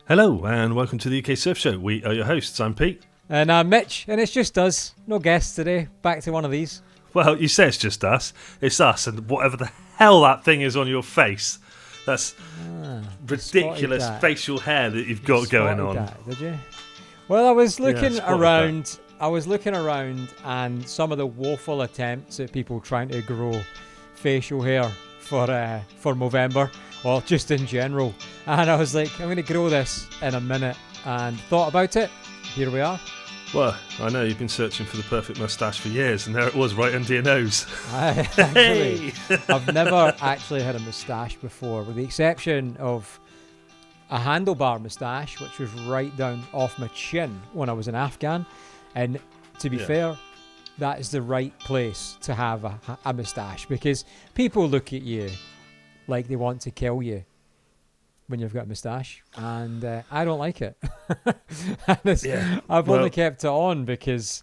Hello and welcome to the UK Surf Show. We are your hosts. I'm Pete. And I'm Mitch, and it's just us. No guests today. Back to one of these. Well, you say it's just us. It's us and whatever the hell that thing is on your face. That's ridiculous facial hair that you've got going on. That, did you? Well, I was looking around. And some of the woeful attempts at people trying to grow facial hair for Movember, or just in general. And I was like, I'm going to grow this in a minute, and thought about it. Here we are. Well, I know you've been searching for the perfect moustache for years, and there it was, right under your nose. I've never actually had a moustache before, with the exception of a handlebar moustache, which was right down off my chin when I was in Afghan. And to be fair, that is the right place to have a moustache, because people look at you like they want to kill you when you've got a moustache, and I don't like it. I've only kept it on because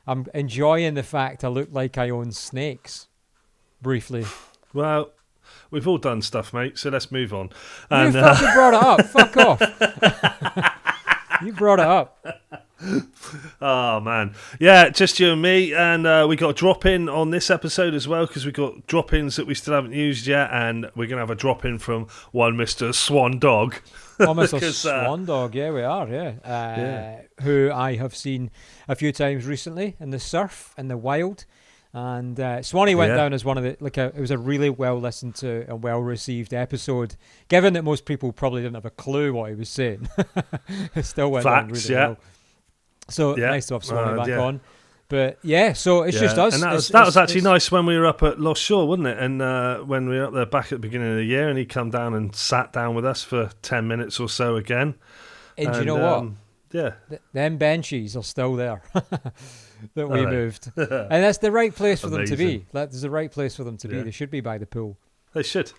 I'm enjoying the fact I look like I own snakes, briefly. Well, we've all done stuff, mate, so let's move on. You fucking brought it up. Fuck off. You brought it up. Oh man, yeah, just you and me, and we got a drop in on this episode as well, because we got drop ins that we still haven't used yet, and we're gonna have a drop in from one Mr. Swan Dog. Oh, Mr. Swan Dog, yeah, we are, who I have seen a few times recently in the surf in the wild, and Swanny went down as one of the it was a really well listened to and well received episode, given that most people probably didn't have a clue what he was saying. It still went down really well. So nice to have Swanny back on. But so it's just us. And that was actually nice when we were up at Lost Shore, wasn't it? And when we were up there back at the beginning of the year, and he come down and sat down with us for 10 minutes or so again. And you know what? Yeah. Them benches are still there that we moved. And that's the right place for them to be. That's the right place for them to be. They should be by the pool. They should.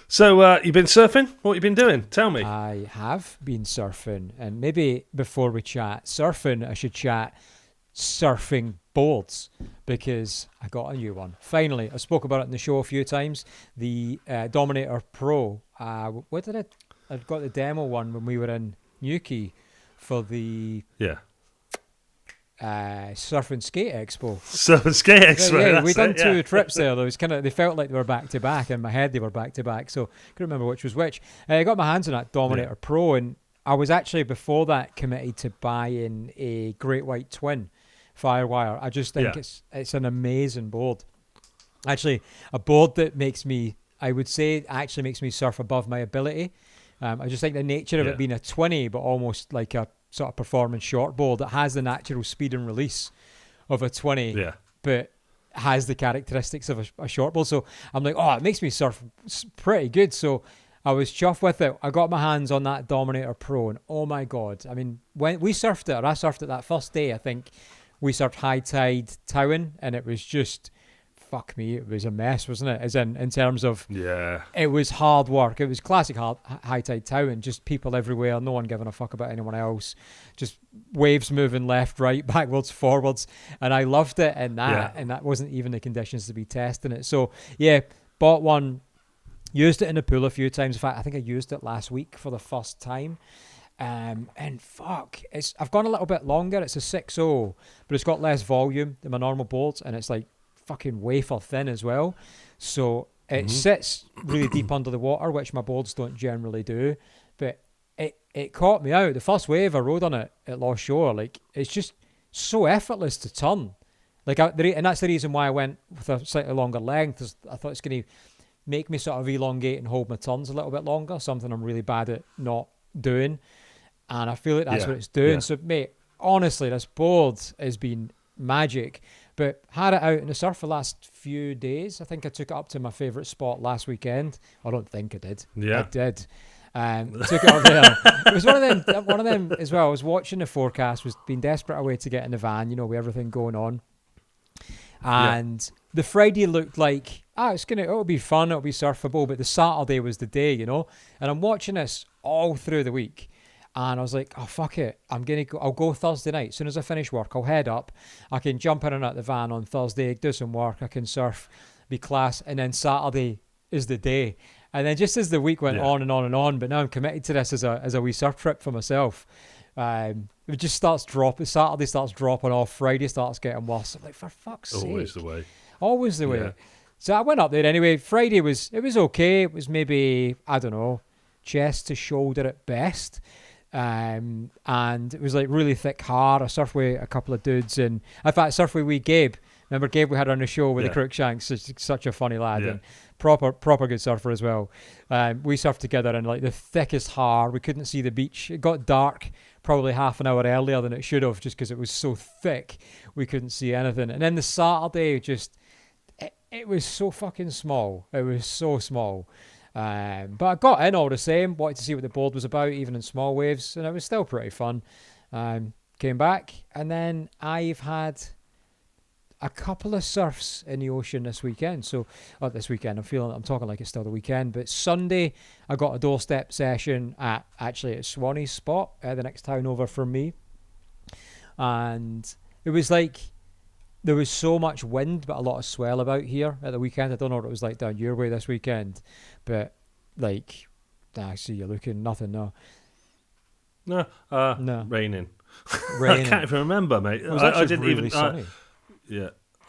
So, you've been surfing? What have you been doing? Tell me. I have been surfing. And maybe before we chat surfing, I should chat surfing boards, because I got a new one. Finally, I spoke about it in the show a few times. The Dominator Pro. I got the demo one when we were in Newquay for the... Surf and Skate Expo. Surf and Skate Expo. Yeah, we done two trips there. They felt like they were back to back. In my head, they were back to back. So I couldn't remember which was which. I got my hands on that Dominator Pro, and I was actually before that committed to buying a Great White Twin Firewire. I just think it's an amazing board. Actually, a board that makes me surf above my ability. I just think the nature of it being a 20, but almost like a sort of performance shortboard that has the natural speed and release of a 20, but has the characteristics of a shortboard. So I'm like, it makes me surf pretty good. So I was chuffed with it. I got my hands on that Dominator Pro, and oh my God. I mean, when we surfed it, or I surfed it that first day, I think we surfed high tide Towan, and it was just... Fuck me, it was a mess, wasn't it? As in terms of... It was hard work. It was classic high tide town, just people everywhere, no one giving a fuck about anyone else. Just waves moving left, right, backwards, forwards. And I loved it in that, and that wasn't even the conditions to be testing it. So, bought one, used it in the pool a few times. In fact, I think I used it last week for the first time. And fuck, I've gone a little bit longer. It's a 6.0, but it's got less volume than my normal boards, and it's like fucking wafer thin as well, so it sits really deep under the water, which my boards don't generally do. But it caught me out. The first wave I rode on it at Lost Shore, like, it's just so effortless to turn, like, and that's the reason why I went with a slightly longer length, is I thought it's going to make me sort of elongate and hold my turns a little bit longer, something I'm really bad at not doing, and I feel like that's what it's doing. So mate, honestly, this board has been magic. But had it out in the surf for the last few days. I think I took it up to my favourite spot last weekend. I don't think I did. I did. Took it up there. It was one of them as well. I was watching the forecast, was being desperate away to get in the van, with everything going on. And the Friday looked like, it'll be fun, it'll be surfable. But the Saturday was the day, And I'm watching this all through the week. And I was like, oh, fuck it. I'll go Thursday night. As soon as I finish work, I'll head up. I can jump in and out the van on Thursday, do some work. I can surf, be class. And then Saturday is the day. And then just as the week went Yeah. on and on and on, but now I'm committed to this as a wee surf trip for myself. It just starts dropping. Saturday starts dropping off. Friday starts getting worse. I'm like, for fuck's sake. Always the way. Always the way. Yeah. So I went up there anyway. Friday was okay. It was maybe, I don't know, chest to shoulder at best. And it was like really thick hard. I surfed with a couple of dudes, and in fact, I surfed with Gabe. Remember Gabe we had on the show with the Crookshanks? Such a funny lad, and proper good surfer as well. We surfed together in like the thickest hard. We couldn't see the beach. It got dark probably half an hour earlier than it should have, just because it was so thick. We couldn't see anything. And then the Saturday, it was so fucking small. It was so small. But I got in all the same, wanted to see what the board was about, even in small waves, and it was still pretty fun. Came back, and then I've had a couple of surfs in the ocean this weekend. So, this weekend, I'm talking like it's still the weekend, but Sunday, I got a doorstep session at Swanny's spot, the next town over from me. And it was like, there was so much wind, but a lot of swell about here at the weekend. I don't know what it was like down your way this weekend, but like, I see you looking, nothing, no. No, raining. I can't even remember, mate. It was I actually didn't really even. sunny.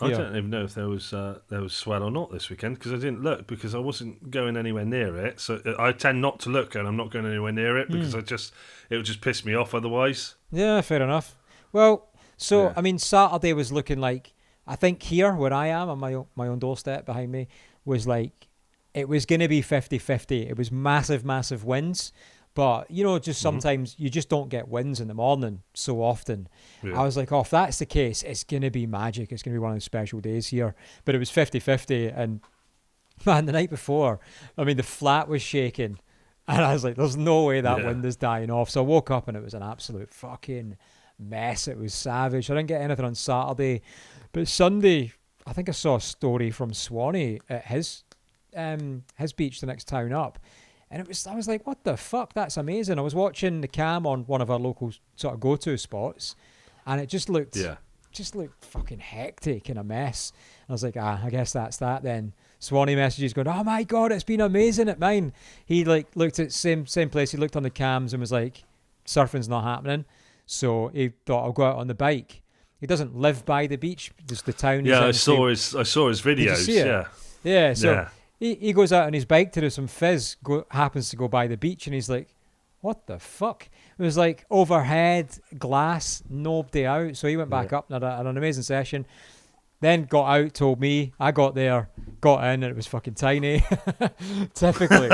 I don't even know if there was swell or not this weekend, because I didn't look, because I wasn't going anywhere near it. So I tend not to look, and I'm not going anywhere near it because it would just piss me off otherwise. Yeah, fair enough. Well, so I mean, Saturday was looking like, I think here where I am on my own doorstep behind me was like, it was going to be 50-50. It was massive winds. But, just sometimes you just don't get winds in the morning so often. Yeah. I was like, if that's the case, it's going to be magic. It's going to be one of the special days here. But it was 50-50. And, man, the night before, I mean, the flat was shaking. And I was like, there's no way that wind is dying off. So I woke up and it was an absolute fucking mess. It was savage. I didn't get anything on Saturday. But Sunday, I think I saw a story from Swanny at his beach, the next town up. And I was like, what the fuck? That's amazing. I was watching the cam on one of our local sort of go-to spots, and it just looked fucking hectic and a mess. I was like, I guess that's that then. Swanny messages going, oh my God, it's been amazing at mine. He like looked at same place. He looked on the cams and was like, surfing's not happening. So he thought, I'll go out on the bike. He doesn't live by the beach, just the town. Yeah, I saw his videos. Did you see it? Yeah. So. Yeah. He goes out on his bike to do some fizz, happens to go by the beach, and he's like, what the fuck? It was like overhead, glass, nobody out. So he went back up and had an amazing session. Then got out, told me. I got there, got in, and it was fucking tiny. Typically.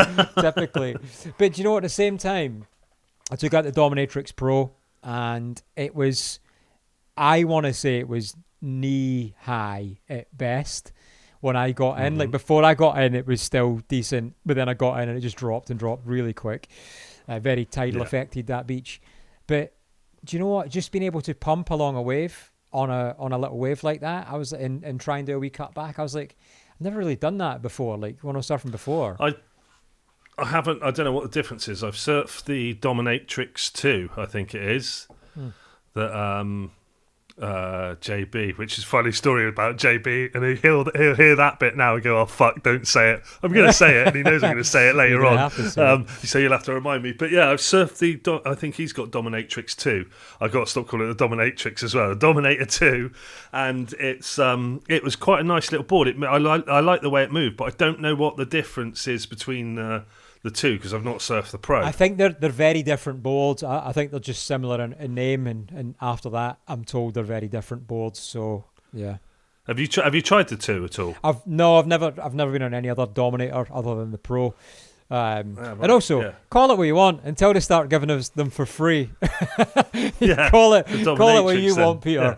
But you know, at the same time, I took out the Dominatrix Pro, and it was, I want to say it was knee high at best. When I got in, like before I got in, it was still decent, but then I got in and it just dropped really quick. Very tidal affected, that beach. But do you know what? Just being able to pump along a wave on a little wave like that, I was and try and do a wee cut back. I was like, I've never really done that before. Like when I was surfing before, I haven't. I don't know what the difference is. I've surfed the Dominatrix 2, I think it is. That JB, which is a funny story about JB, and he'll hear that bit now and go, oh fuck, don't say it. I'm going to say it, and he knows I'm going to say it later on. So you'll have to remind me. But yeah, I've surfed I think he's got Dominatrix 2. I've got to stop calling it the Dominatrix as well. The Dominator 2, and it was quite a nice little board. I like the way it moved, but I don't know what the difference is between the two, because I've not surfed the Pro. I think they're very different boards. I think they're just similar in name, and after that, I'm told they're very different boards. So yeah. Have you tried the 2 at all? I've never been on any other Dominator other than the Pro. And also, call it what you want until they start giving us them for free. Call it what you want, Peter.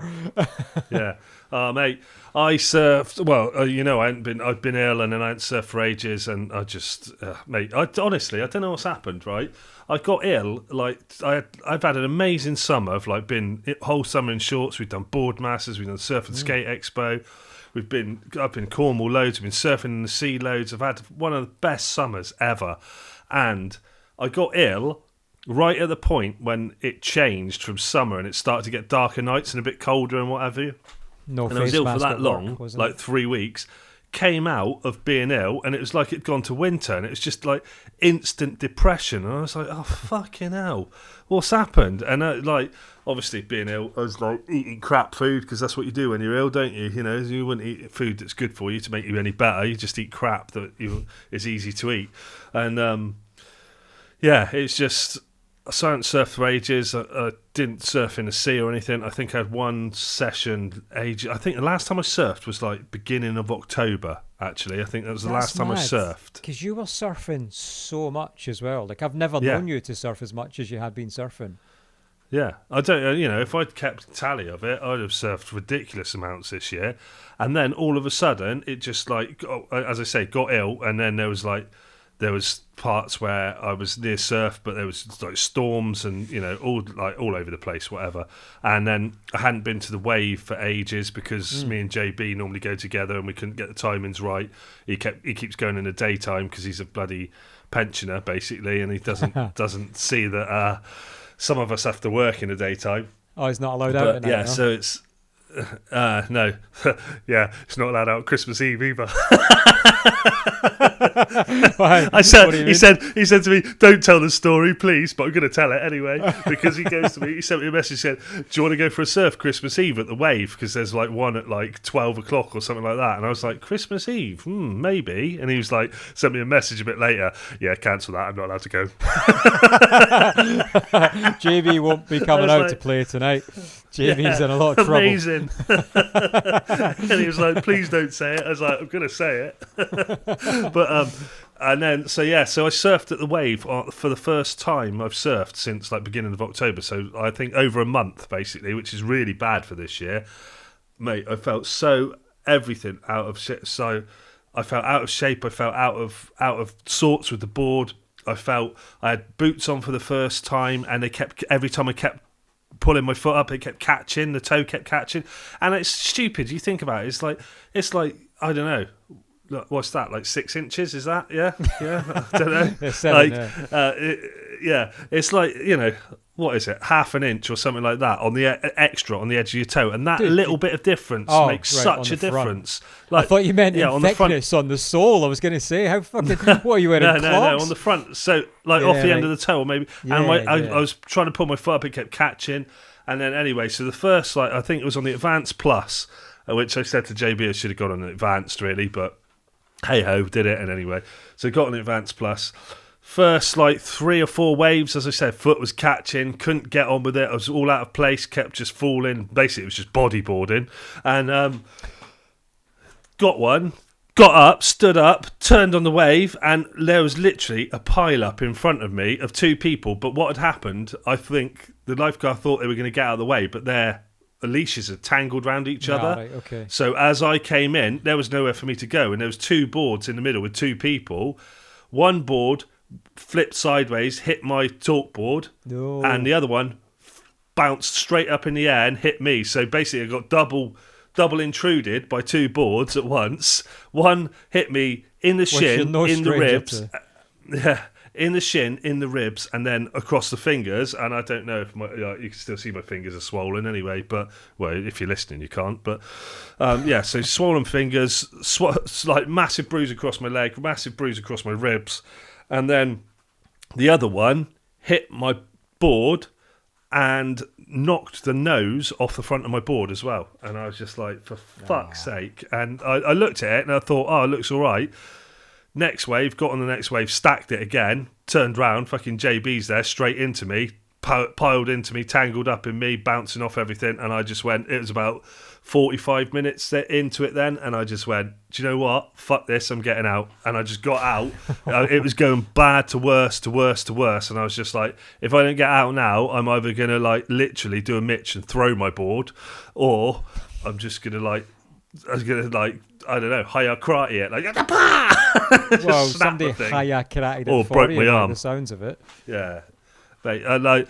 Yeah. Mate, I surfed. Well, I've been ill and I hadn't surfed for ages, and I just, mate, honestly, I don't know what's happened. Right, I got ill. Like I've had an amazing summer. I've like been whole summer in shorts. We've done board masters. We've done Surf and Skate Expo. We've been up in Cornwall loads. We've been surfing in the sea loads. I've had one of the best summers ever, and I got ill right at the point when it changed from summer and it started to get darker nights and a bit colder and whatever. No, and I was ill for that long, like 3 weeks. came out of being ill, and it was like it'd gone to winter, and it was just like instant depression. And I was like, oh fucking hell, what's happened? And like, obviously being ill, I was like eating crap food, because that's what you do when you're ill, don't you? You know, you wouldn't eat food that's good for you to make you any better. You just eat crap that is easy to eat. And yeah, it's just, I hadn't surfed for ages. I didn't surf in the sea or anything. I think I had one session I think the last time I surfed was like beginning of October, actually. I think that was the last time I surfed. Because you were surfing so much as well. Like, I've never known you to surf as much as you had been surfing. Yeah, I don't, you know, if I'd kept tally of it, I'd have surfed ridiculous amounts this year. And then all of a sudden, it just like, as I say, got ill. And then there was parts where I was near surf, but there was like storms and, you know, all over the place, whatever. And then I hadn't been to the wave for ages, because me and JB normally go together, and we couldn't get the timings right. He keeps going in the daytime because he's a bloody pensioner, basically, and he doesn't see that some of us have to work in the daytime. Oh, he's not allowed out at night. Yeah, so it's no, yeah, it's not allowed out Christmas Eve either. Why? He said to me, "Don't tell the story, please," but I'm going to tell it anyway, because he goes to me. He sent me a message, said, "Do you want to go for a surf Christmas Eve at the Wave? Because there's like one at like 12 o'clock or something like that." And I was like, "Christmas Eve? Maybe." And he was like, sent me a message a bit later. "Yeah, cancel that. I'm not allowed to go." JB won't be coming out to play tonight. JB's in a lot of trouble. Amazing. And he was like, "Please don't say it." I was like, "I'm going to say it." But and then so I surfed at the Wave for the first time I've surfed since like beginning of October, so I think over a month basically, which is really bad for this year, mate. I felt so everything out of shit. So I felt out of shape. I felt out of sorts with the board. I felt I had boots on for the first time, and every time I kept pulling my foot up, it kept catching, the toe kept catching. And it's stupid, you think about it, it's like I don't know, what's that, like 6 inches, is that? Yeah I don't know. It's 7, it's like, you know, what is it, half an inch or something like that on the extra on the edge of your toe, and that little bit of difference makes such a difference. Like, I thought you meant on the thickness on the sole. I was going to say, how fucking what are you wearing? No, on the front, so like off the end of the toe, or maybe. And I was trying to pull my foot up, it kept catching. And then anyway, so the first, like, I think it was on the Advanced Plus, which I said to JB I should have got on an Advanced really, but hey ho, did it. And anyway, so got an Advanced Plus. First, like 3 or 4 waves, as I said, foot was catching, couldn't get on with it. I was all out of place, kept just falling. Basically, it was just bodyboarding. And got one, got up, stood up, turned on the wave, and there was literally a pile-up in front of me of 2 people. But what had happened, I think the lifeguard thought they were going to get out of the way, but their leashes had tangled around each other. Right, okay. So as I came in, there was nowhere for me to go, and there was 2 boards in the middle with 2 people. One board flipped sideways, hit my talk board, and the other one bounced straight up in the air and hit me. So basically I got double intruded by 2 boards at once. One hit me in the shin, in the ribs, in the shin, in the ribs, and then across the fingers. And I don't know if you can still see my fingers are swollen anyway, but well, if you're listening you can't, but so swollen fingers, like massive bruise across my leg, massive bruise across my ribs. And then the other one hit my board and knocked the nose off the front of my board as well. And I was just like, for fuck's sake. And I looked at it and I thought, oh, it looks all right. Next wave, got on the next wave, stacked it again, turned round, fucking JB's there, straight into me, piled into me, tangled up in me, bouncing off everything. And I just went, it was about 45 minutes into it then, and I just went, do you know what? Fuck this, I'm getting out. And I just got out. It was going bad to worse to worse to worse, and I was just like, if I don't get out now, I'm either going to like literally do a Mitch and throw my board, or I'm just going to I don't know, higher karate it, like well, somebody higher karate or broke my arm. The sounds of it, yeah. Mate, I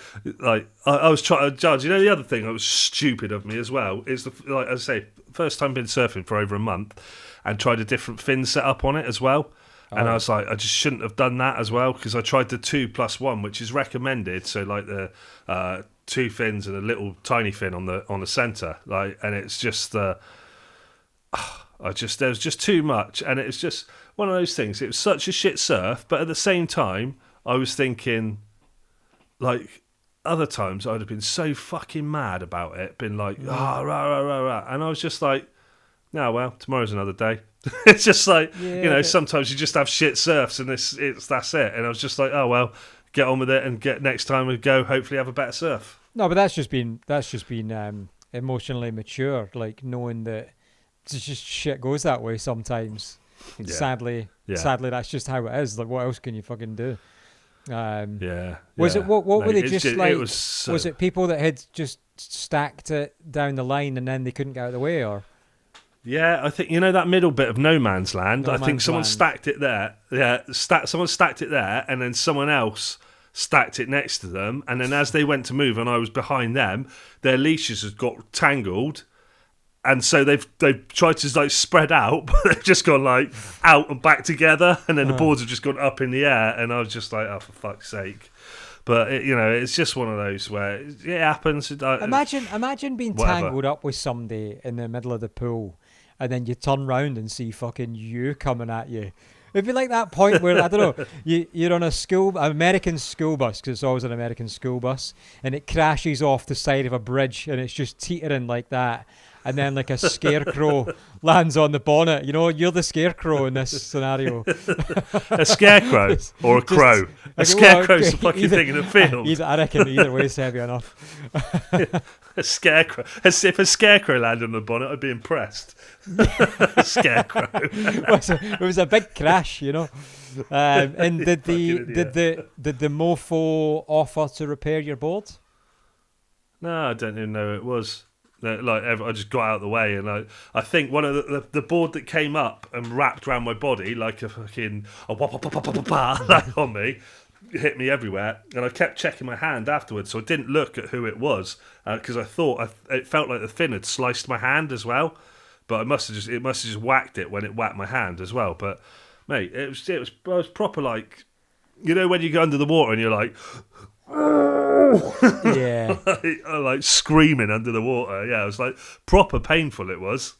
was trying to judge. You know, the other thing that was stupid of me as well is like I say, first time been surfing for over a month, and tried a different fin setup on it as well. And I was like, I just shouldn't have done that as well, because I tried the 2+1, which is recommended. So like the 2 fins and a little tiny fin on the centre, like, and it's just there was just too much, and it was just one of those things. It was such a shit surf, but at the same time, I was thinking, like, other times I'd have been so fucking mad about it, been like, rah, rah, rah, rah. And I was just like, no, well, tomorrow's another day. It's just like, sometimes you just have shit surfs and that's it. And I was just like, oh, well, get on with it and get next time we go, hopefully have a better surf. No, but that's just been emotionally mature, like knowing that it's just shit goes that way sometimes. Yeah. Sadly, that's just how it is. Like, what else can you fucking do? Was it what were they just like? It was it people that had just stacked it down the line and then they couldn't get out of the way, or? Yeah, I think that middle bit of no man's land. I think someone stacked it there. Yeah, someone stacked it there, and then someone else stacked it next to them. And then as they went to move, and I was behind them, their leashes had got tangled. And so they've tried to like spread out, but they've just gone like out and back together, and then the boards have just gone up in the air, and I was just like, oh, for fuck's sake! But it's just one of those where it happens. Imagine being tangled up with somebody in the middle of the pool, and then you turn round and see fucking you coming at you. It'd be like that point where, I don't know, you're on an American school bus, because it's always an American school bus, and it crashes off the side of a bridge, and it's just teetering like that. And then like a scarecrow lands on the bonnet. You're the scarecrow in this scenario. A scarecrow or a crow? A scarecrow's the fucking thing in the field. I reckon either way is heavy enough. A scarecrow. If a scarecrow landed on the bonnet, I'd be impressed. A scarecrow. It was a big crash, And did the mofo offer to repair your board? No, I don't even know who it was. Like, I just got out of the way, and I think one of the board that came up and wrapped around my body like a fucking like on me, hit me everywhere, and I kept checking my hand afterwards, so I didn't look at who it was because I thought it felt like the fin had sliced my hand as well, but it must have just whacked it when it whacked my hand as well. But mate, it was proper, like, when you go under the water and you're like. Yeah. like screaming under the water. Yeah, it was like proper painful. It was.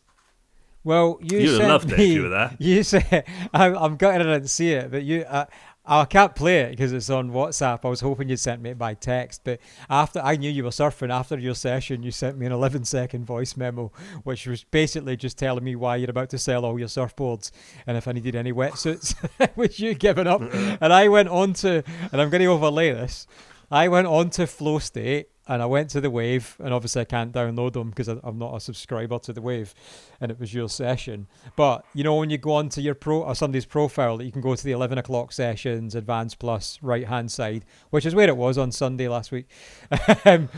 Well, you'd have loved it if you were there. You said, I'm gutted I didn't see it, but I can't play it because it's on WhatsApp. I was hoping you'd sent me it by text, but after I knew you were surfing, after your session, you sent me an 11-second voice memo, which was basically just telling me why you're about to sell all your surfboards and if I needed any wetsuits. With you giving up. And I went on to, and I'm going to overlay this, I went on to Flow State and I went to the Wave, and obviously I can't download them because I'm not a subscriber to the Wave, and it was your session. But when you go onto your somebody's profile, you can go to the 11 o'clock sessions, Advanced Plus, right hand side, which is where it was on Sunday last week. And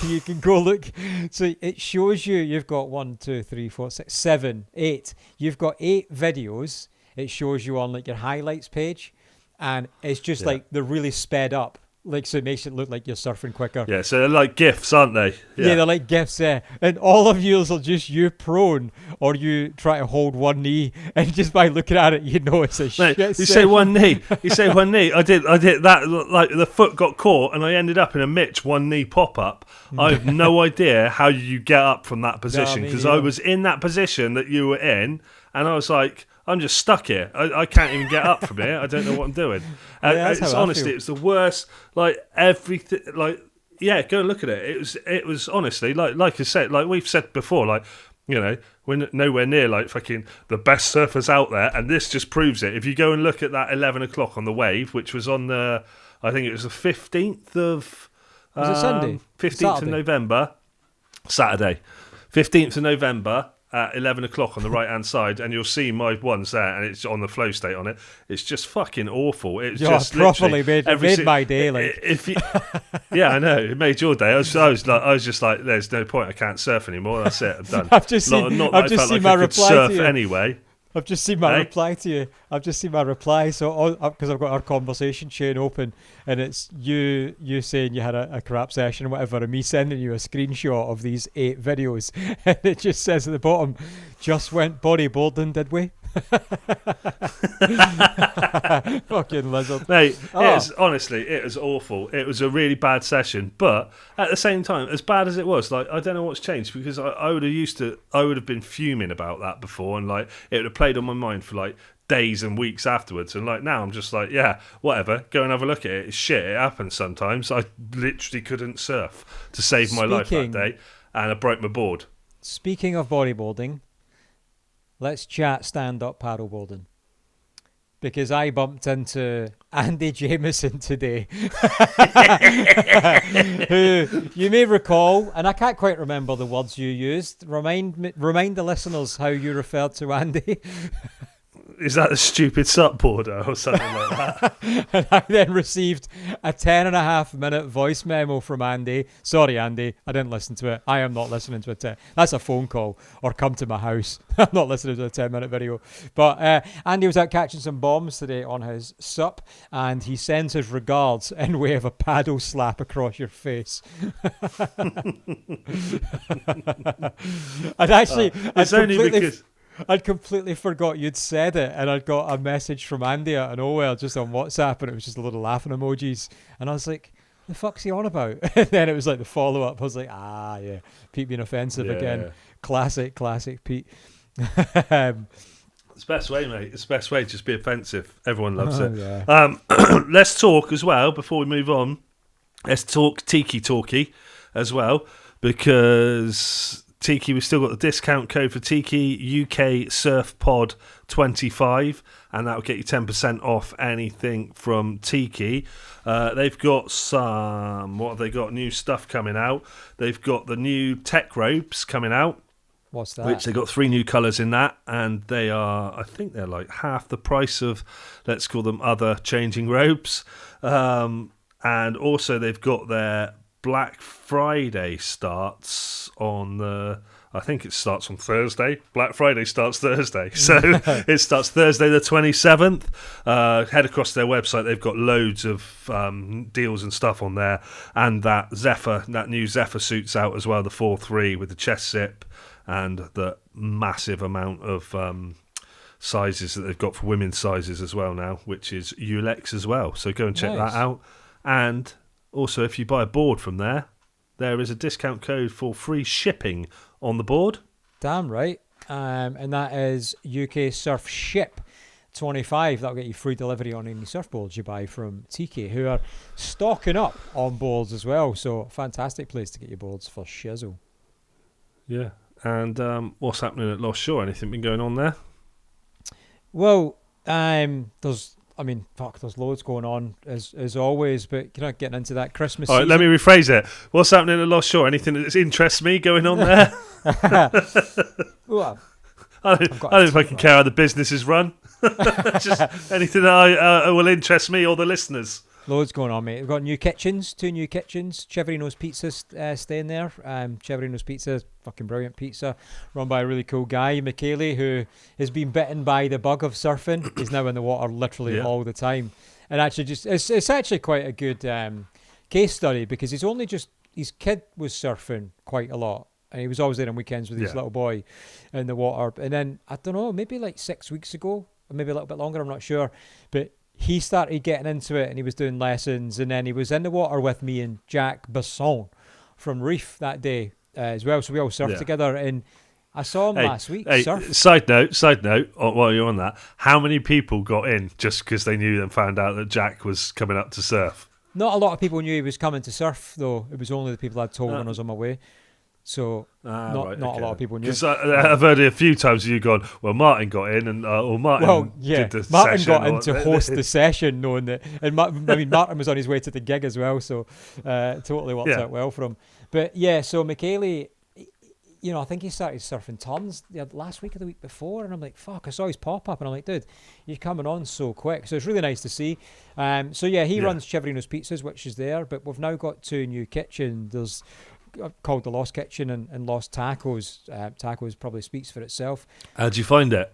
you can go look. So it shows you've got 1, 2, 3, 4, 6, 7, 8. You've got 8 videos. It shows you on like your highlights page, and it's just like they're really sped up. Like, so it makes it look like you're surfing quicker. Yeah, so they're like GIFs, aren't they? Yeah, they're like GIFs, yeah. And all of yours are just you prone, or you try to hold one knee, and just by looking at it, it's a shit. You say one knee. You say one knee. I did that, like the foot got caught, and I ended up in a Mitch one knee pop-up. I have no idea how you get up from that position, because I was in that position that you were in, and I was like, I'm just stuck here. I can't even get up from here. I don't know what I'm doing. It's honestly, it's the worst. Like everything. Like, yeah, go and look at it. It was honestly like I said, like we've said before, like, we're nowhere near like fucking the best surfers out there, and this just proves it. If you go and look at that 11 o'clock on the Wave, which was on the, I think it was the 15th of. Was it Sunday? 15th of November, Saturday, 15th of November. At 11 o'clock on the right-hand side, and you'll see my ones there, and it's on the Flow State on it. It's just fucking awful. It's just properly made my day. Like, yeah, I know, it made your day. I was just like, there's no point. I can't surf anymore. That's it. I'm done. I've just seen my reply to you. Anyway. I've just seen my reply to you. I've just seen my reply. So, because I've got our conversation chain open, and it's you saying you had a crap session or whatever, and me sending you a screenshot of these 8 videos, and it just says at the bottom, "Just went bodyboarding, did we?" Fucking lizard. Mate, it was awful. It was a really bad session, but at the same time, as bad as it was, like, I don't know what's changed, because I would have been fuming about that before, and like it would have played on my mind for like days and weeks afterwards, and like now I'm just like, yeah, whatever, go and have a look at it. It's shit, it happens sometimes. I literally couldn't surf to save my life that day, and I broke my board. Speaking of bodyboarding, let's chat stand-up paddleboarding. Because I bumped into Andy Jameson today, who you may recall, and I can't quite remember the words you used. Remind the listeners how you referred to Andy. Is that a stupid sup boarder or something like that? And I then received a 10.5-minute voice memo from Andy. Sorry, Andy, I didn't listen to it. I am not listening to it. That's a phone call, or come to my house. I'm not listening to a 10-minute video. But Andy was out catching some bombs today on his sup, and he sends his regards in way of a paddle slap across your face. I'd completely forgot you'd said it, and I'd got a message from Andy out of nowhere just on WhatsApp, and it was just a little laughing emojis, and I was like, the fuck's he on about? And then it was like the follow-up. I was like, yeah, Pete being offensive again. Classic Pete. It's the best way, mate. It's the best way. Just be offensive. Everyone loves it. Yeah. Let's talk as well, before we move on. Let's talk Tiki Talkie as well, because Tiki, we've still got the discount code for Tiki, UK Surf Pod 25, and that will get you 10% off anything from Tiki. They've got what have they got? New stuff coming out. They've got the new tech ropes coming out. What's that? Which they got 3 new colours in that, and I think they're like half the price of, let's call them, other changing ropes. And also they've got their Black Friday starts on I think it starts on Thursday. Black Friday starts Thursday. So it starts Thursday the 27th. Head across their website. They've got loads of deals and stuff on there. And that new Zephyr suit's out as well, the 4.3 with the chest zip and the massive amount of sizes that they've got for women's sizes as well now, which is ULEX as well. So go and check that out. And also, if you buy a board from there, there is a discount code for free shipping on the board. Damn right. And that is UK Surf Ship 25. That'll get you free delivery on any surfboards you buy from TK, who are stocking up on boards as well. So, fantastic place to get your boards for shizzle. Yeah. And what's happening at Lost Shore? Anything been going on there? Well, there's loads going on as always, but you're not getting into that Christmas season. All right, let me rephrase it. What's happening at Lost Shore? Anything that interests me going on there? Well, I don't know if I can care how the business is run. Just anything that will interest me or the listeners. Loads going on, mate. We've got 2 new kitchens. Cheverino's Pizza's staying there. Cheverino's Pizza, fucking brilliant pizza, run by a really cool guy, Michele, who has been bitten by the bug of surfing. He's now in the water literally all the time. And actually, it's actually quite a good case study, because his kid was surfing quite a lot. And he was always there on weekends with his little boy in the water. And then, I don't know, maybe like 6 weeks ago, or maybe a little bit longer, I'm not sure. But he started getting into it, and he was doing lessons, and then he was in the water with me and Jack Besson from Reef that day as well. So we all surfed together, and I saw him last week surf. Side note, while you're on that, how many people got in just because they knew and found out that Jack was coming up to surf? Not a lot of people knew he was coming to surf, though. It was only the people I'd told when I was on my way. So not a lot of people knew. Because I've heard it a few times you gone, well, Martin got in, and Martin did the Martin session. got in to host the session, knowing that. And Martin was on his way to the gig as well, so totally worked out well for him. But yeah, so Michele, I think he started surfing tons last week or the week before, and I'm like, fuck, I saw his pop up, and I'm like, dude, you're coming on so quick. So it's really nice to see. He runs Cheverino's Pizzas, which is there, but we've now got 2 new kitchens. There's called the Lost Kitchen and Lost Tacos. Tacos probably speaks for itself. How'd you find it?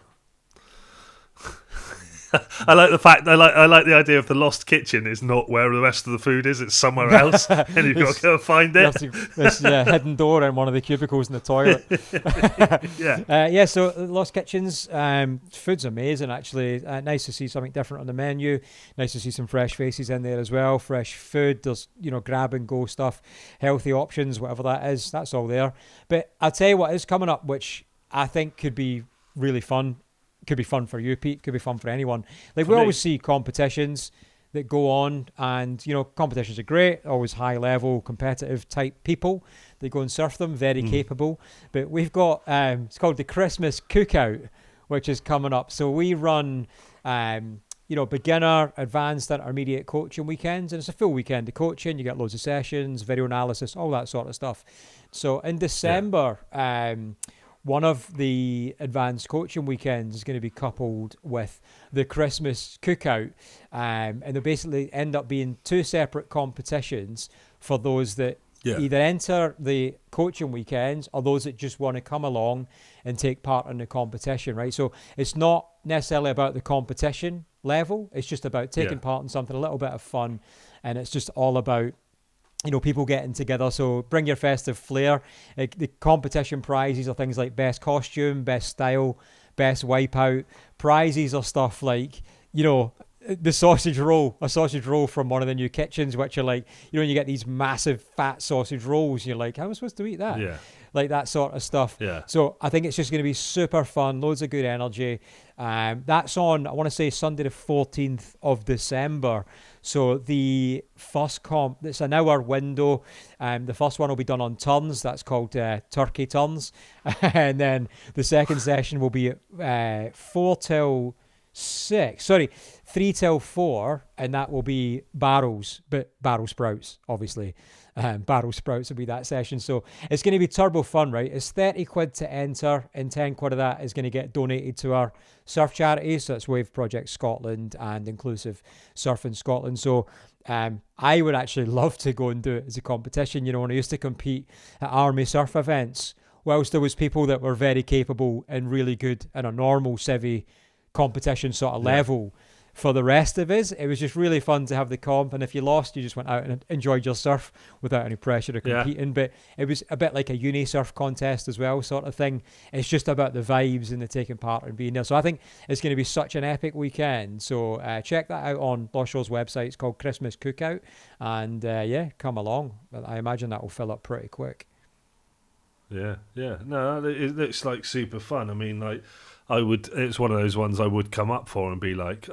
I like the fact. I like the idea of the lost kitchen is not where the rest of the food is. It's somewhere else, and you've got to go and find it. This hidden door in one of the cubicles in the toilet. Yeah. So lost kitchens. Food's amazing. Actually, nice to see something different on the menu. Nice to see some fresh faces in there as well. Fresh food. There's grab and go stuff, healthy options, whatever that is. That's all there. But I'll tell you what is coming up, which I think could be really fun. Could be fun for you, Pete. Could be fun for anyone. Like we always see competitions that go on, and competitions are great. Always high level, competitive type people. They go and surf them, very capable. But we've got it's called the Christmas Cookout, which is coming up. So we run beginner, advanced, intermediate coaching weekends, and it's a full weekend of coaching. You get loads of sessions, video analysis, all that sort of stuff. So in December, one of the advanced coaching weekends is going to be coupled with the Christmas Cookout, and they'll basically end up being two separate competitions for those that either enter the coaching weekends or those that just want to come along and take part in the competition, right? So it's not necessarily about the competition level, it's just about taking part in something, a little bit of fun, and it's just all about people getting together. So bring your festive flair. The competition prizes are things like best costume, best style, best wipeout. Prizes are stuff like, the sausage roll, a sausage roll from one of the new kitchens, which are like, you get these massive fat sausage rolls. You're like, how am I supposed to eat that? Yeah. Like that sort of stuff. Yeah. So I think it's just going to be super fun, loads of good energy. That's on, I want to say, Sunday the 14th of December. So the first comp, it's an hour window. The first one will be done on turns. That's called turkey turns. And then the second session will be 3 till 4, and that will be barrels, but barrel sprouts, obviously. Barrel sprouts will be that session. So it's going to be turbo fun, right? It's 30 quid to enter, and 10 quid of that is going to get donated to our surf charity. So it's Wave Project Scotland and Inclusive Surfing Scotland. So I would actually love to go and do it as a competition. When I used to compete at army surf events, whilst there was people that were very capable and really good in a normal civvy competition sort of level, for the rest of us, it was just really fun to have the comp, and if you lost, you just went out and enjoyed your surf without any pressure of competing. But it was a bit like a uni surf contest as well, sort of thing. It's just about the vibes and the taking part and being there. So I think it's going to be such an epic weekend. So check that out on Lost Shore's website. It's called Christmas Cookout, and come along. I imagine that will fill up pretty quick. No, it looks like super fun. I mean, like, it's one of those ones I would come up for and be like,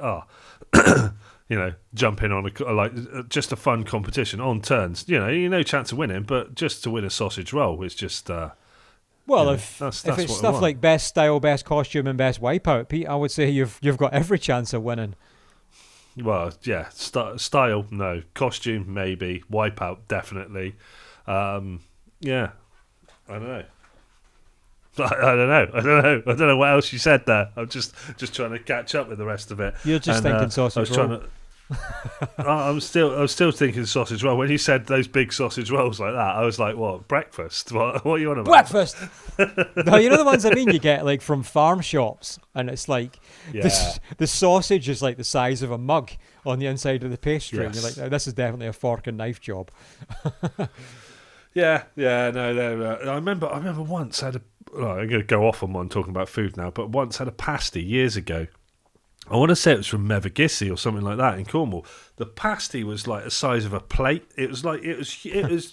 jump in on just a fun competition on turns. No chance of winning, but just to win a sausage roll is just. If it's stuff like best style, best costume, and best wipeout, Pete, I would say you've got every chance of winning. Well, yeah, style, no. Costume, maybe. Wipeout, definitely. I don't know. I don't know what else you said there. I'm just trying to catch up with the rest of it. You're just thinking sausage roll. I'm still thinking sausage roll. When you said those big sausage rolls like that, I was like, what, breakfast? What are you on about? Breakfast! No, the ones I mean you get like from farm shops, and it's like the sausage is like the size of a mug on the inside of the pastry, and you're like, oh, this is definitely a fork and knife job. I remember once I'm going to go off on one talking about food now, but once had a pasty years ago. I want to say it was from Mevagissey or something like that in Cornwall. The pasty was like the size of a plate. It was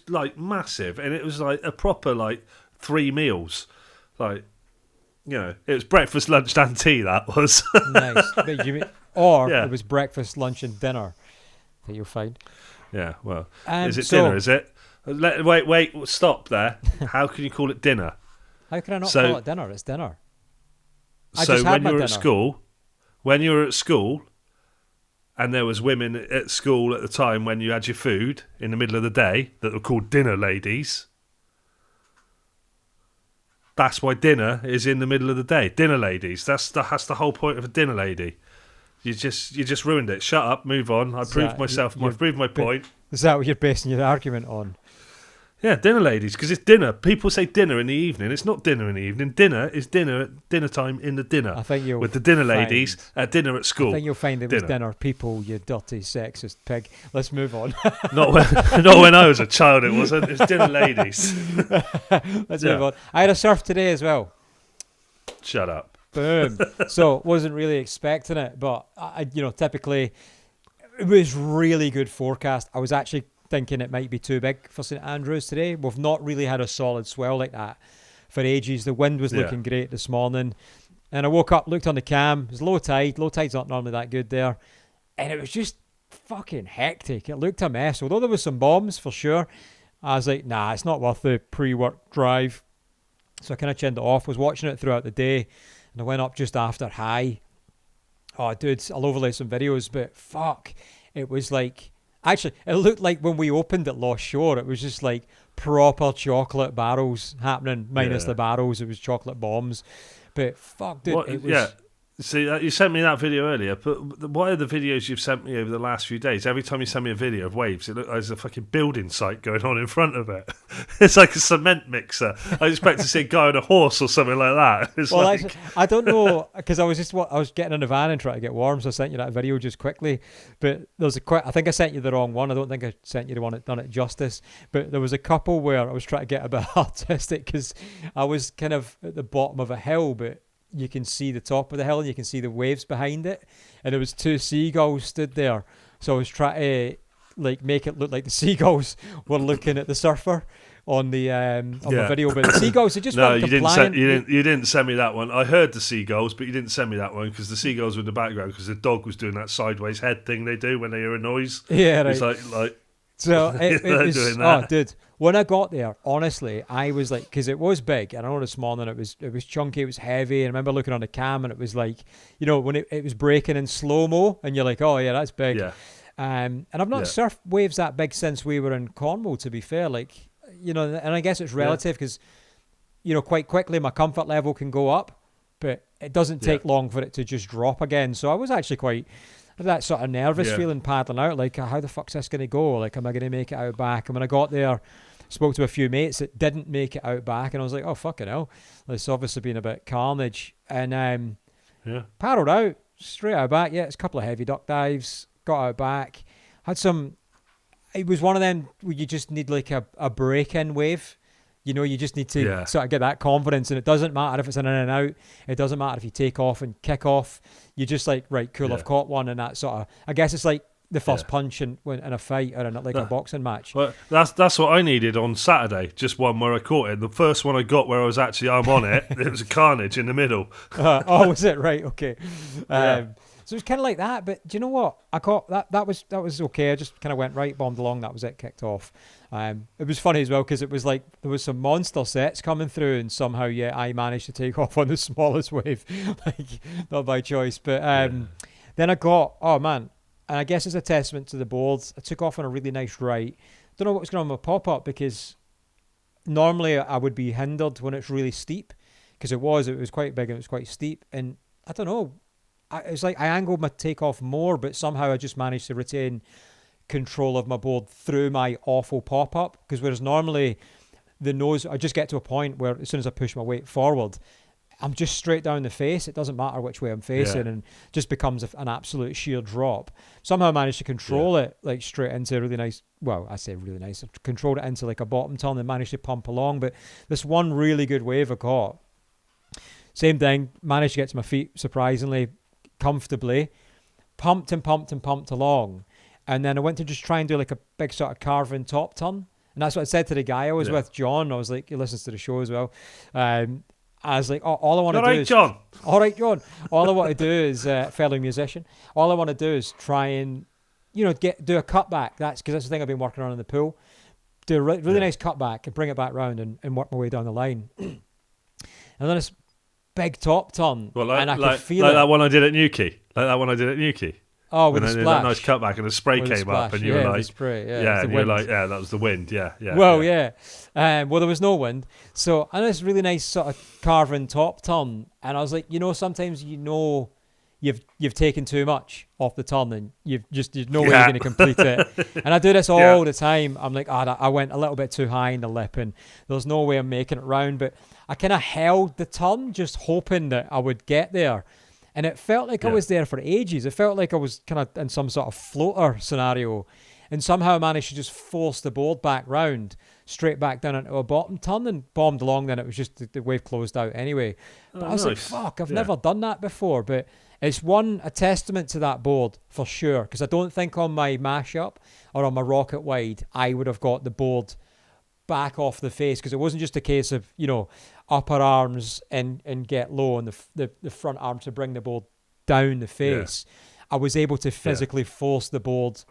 like massive, and it was like a proper like 3 meals. Like, it was breakfast, lunch, and tea. That was nice. It was breakfast, lunch, and dinner that you'll find. Yeah, well, is it dinner? Is it? Wait, stop there. How can you call it dinner? How can I not call it dinner? It's dinner. When you were at school, and there was women at school at the time when you had your food in the middle of the day that were called dinner ladies. That's why dinner is in the middle of the day. Dinner ladies. That's the whole point of a dinner lady. You just ruined it. Shut up. Move on. I've proved my point. Is that what you're basing your argument on? Yeah, dinner ladies, because it's dinner. People say dinner in the evening. It's not dinner in the evening. Dinner is dinner at dinner time in the dinner. I think you'll with the dinner ladies at dinner at school. I think you'll find it was dinner people, you dirty, sexist pig. Let's move on. not when I was a child, it wasn't. It was dinner ladies. Let's move on. I had a surf today as well. Shut up. Boom. So wasn't really expecting it, but I typically it was really good forecast. I was actually thinking it might be too big for St Andrews today. We've not really had a solid swell like that for ages. The wind was looking great this morning, and I woke up, looked on the cam. It was low tide. Low tide's not normally that good there, and it was just fucking hectic. It looked a mess. Although there was some bombs for sure, I was like, nah, it's not worth the pre-work drive. So I kind of chinned it off. Was watching it throughout the day, and I went up just after high. Oh, dude, I'll overlay some videos, but fuck, it was like. Actually, it looked like when we opened at Lost Shore, it was just like proper chocolate barrels happening, minus the barrels. It was chocolate bombs. But fuck, dude, it was... Yeah. See, you sent me that video earlier, but what are the videos you've sent me over the last few days? Every time you send me a video of waves, it looks like there's a fucking building site going on in front of it. It's like a cement mixer. I expect to see a guy on a horse or something like that. It's well, actually, I don't know, because I was getting in the van and trying to get warm, so I sent you that video just quickly. But there's I think I sent you the wrong one. I don't think I sent you the one that done it justice. But there was a couple where I was trying to get a bit artistic because I was kind of at the bottom of a hill, but you can see the top of the hill and you can see the waves behind it, and there was two seagulls stood there, so I was trying to like make it look like the seagulls were looking at the surfer on the the video, but the seagulls, they just weren't compliant. You didn't send me that one. I heard the seagulls, but you didn't send me that one because the seagulls were in the background because the dog was doing that sideways head thing they do when they hear a noise. Yeah, right. It's like so it was doing that. Oh, dude, when I got there, honestly, I was like, because it was big, and I know this morning it was chunky, it was heavy, and I remember looking on the cam, and it was like, when it was breaking in slow-mo, and you're like, oh yeah, that's big. Yeah. And I've not surfed waves that big since we were in Cornwall, to be fair, like, and I guess it's relative because, quite quickly my comfort level can go up, but it doesn't take long for it to just drop again. So I was actually quite... that sort of nervous feeling paddling out, like, how the fuck's this going to go? Like, am I going to make it out back? And when I got there, spoke to a few mates that didn't make it out back, and I was like, oh, fucking hell. There's obviously been a bit carnage. And paddled out, straight out back. Yeah, it's a couple of heavy duck dives, got out back. It was one of them where you just need like a break-in wave. You just need to sort of get that confidence, and it doesn't matter if it's an in and out. It doesn't matter if you take off and kick off. You just like, right, cool, I've caught one, and that sort of, I guess it's like the first punch in a fight or in like a boxing match. Well, that's what I needed on Saturday, just one where I caught it. The first one I got where I was actually arm on it, it was a carnage in the middle. Oh, was it? Right, okay. So it was kind of like that, but do you know what? I caught that was okay. I just kind of went right, bombed along, that was it, kicked off. It was funny as well because it was like there was some monster sets coming through, and somehow I managed to take off on the smallest wave, like not by choice. But then I got, oh man, and I guess it's a testament to the boards. I took off on a really nice right. Don't know what was going on with my pop-up because normally I would be hindered when it's really steep because it was quite big and it was quite steep, and I don't know. It's like I angled my takeoff more, but somehow I just managed to retain control of my board through my awful pop-up. Because whereas normally the nose, I just get to a point where as soon as I push my weight forward, I'm just straight down the face. It doesn't matter which way I'm facing, and just becomes an absolute sheer drop. Somehow I managed to control it like straight into a really nice, well, I say really nice, I controlled it into like a bottom turn and managed to pump along. But this one really good wave I caught, same thing, managed to get to my feet surprisingly comfortably, pumped along, and then I went to just try and do like a big sort of carving top turn, and that's what I said to the guy I was with, John. I was like, he listens to the show as well. I was like, all I want to do is John. All right, John. All I want to do is fellow musician. All I want to do is try and do a cutback. That's because that's the thing I've been working on in the pool. Do a really nice cutback and bring it back round and work my way down the line. And then it's big top turn, and I could feel like that one I did at Newquay. Oh, with the splash. That nice cutback and the spray came up, and you were like, spray, and you were like, that was the wind, Well, there was no wind, so and this really nice sort of carving top turn, and I was like, sometimes you you've taken too much off the turn and there's no way you're going to complete it. And I do this all the time. I'm like, I went a little bit too high in the lip and there's no way I'm making it round. But I kind of held the turn just hoping that I would get there. And it felt like I was there for ages. It felt like I was kind of in some sort of floater scenario. And somehow I managed to just force the board back round, straight back down into a bottom turn and bombed along. Then it was just the wave closed out anyway. But I was like, fuck, I've never done that before. But it's a testament to that board for sure. Because I don't think on my mashup or on my rocket wide, I would have got the board back off the face. Because it wasn't just a case of, upper arms and get low on the front arm to bring the board down the face. I was able to physically force the board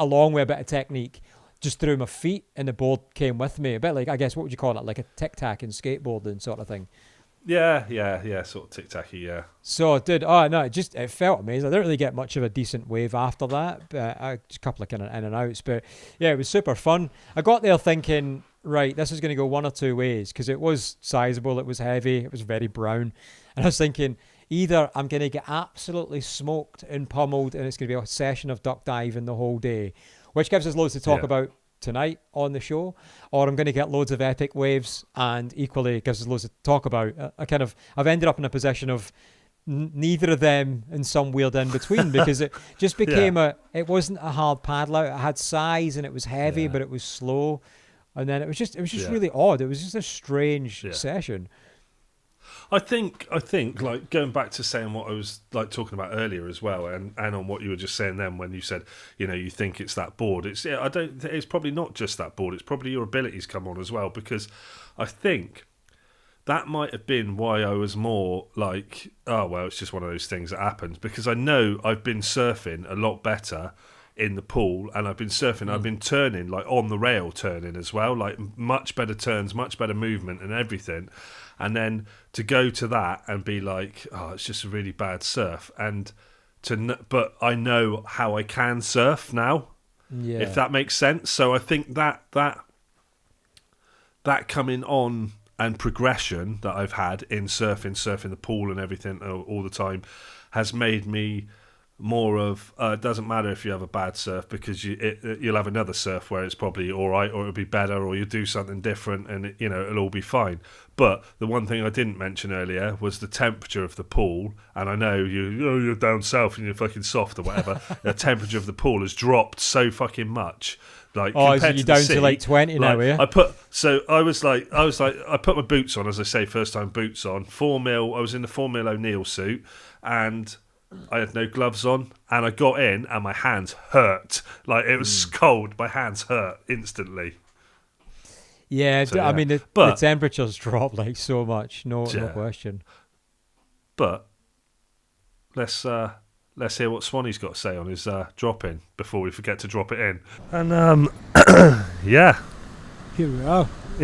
along with a bit of technique just through my feet, and the board came with me. A bit like, I guess, what would you call it? Like a tic-tac in skateboarding sort of thing. Yeah, sort of tic-tacky, yeah. So it did. Oh, no, it felt amazing. I didn't really get much of a decent wave after that, but just a couple of kind of in and outs. But yeah, it was super fun. I got there thinking, right, this is going to go one or two ways, because it was sizable, it was heavy, it was very brown. And I was thinking, either I'm going to get absolutely smoked and pummeled and it's going to be a session of duck diving the whole day, which gives us loads to talk about tonight on the show, or I'm going to get loads of epic waves and equally gives us loads to talk about. I've ended up in a position of neither of them and some weird in between, because it just became it wasn't a hard paddle out. It had size and it was heavy, but it was slow. And then it was just really odd. It was just a strange session. I think like going back to saying what I was like talking about earlier as well, and on what you were just saying then when you said, you think it's that board. It's probably not just that board. It's probably your abilities come on as well, because I think that might have been why I was more like, oh well, it's just one of those things that happens, because I know I've been surfing a lot better in the pool, and I've been surfing, I've been turning like on the rail turning as well, like much better turns, much better movement and everything. And then to go to that and be like, oh, it's just a really bad surf, but I know how I can surf now, if that makes sense. So I think that coming on and progression that I've had in surfing the pool and everything all the time has made me more of it doesn't matter if you have a bad surf, because you'll have another surf where it's probably all right, or it'll be better, or you'll do something different, and it'll all be fine. But the one thing I didn't mention earlier was the temperature of the pool, and I know you're down south and you're fucking soft or whatever. The temperature of the pool has dropped so fucking much. Like, is it you down to like 20 now? Yeah. I put my boots on, as I say, first time boots on. 4mm. I was in the 4mm O'Neill suit, and I had no gloves on, and I got in and my hands hurt. Like, it was cold. My hands hurt instantly. Yeah, so, I mean, the temperatures dropped like so much. No question. But let's hear what Swanny's got to say on his drop-in before we forget to drop it in. And, yeah. Here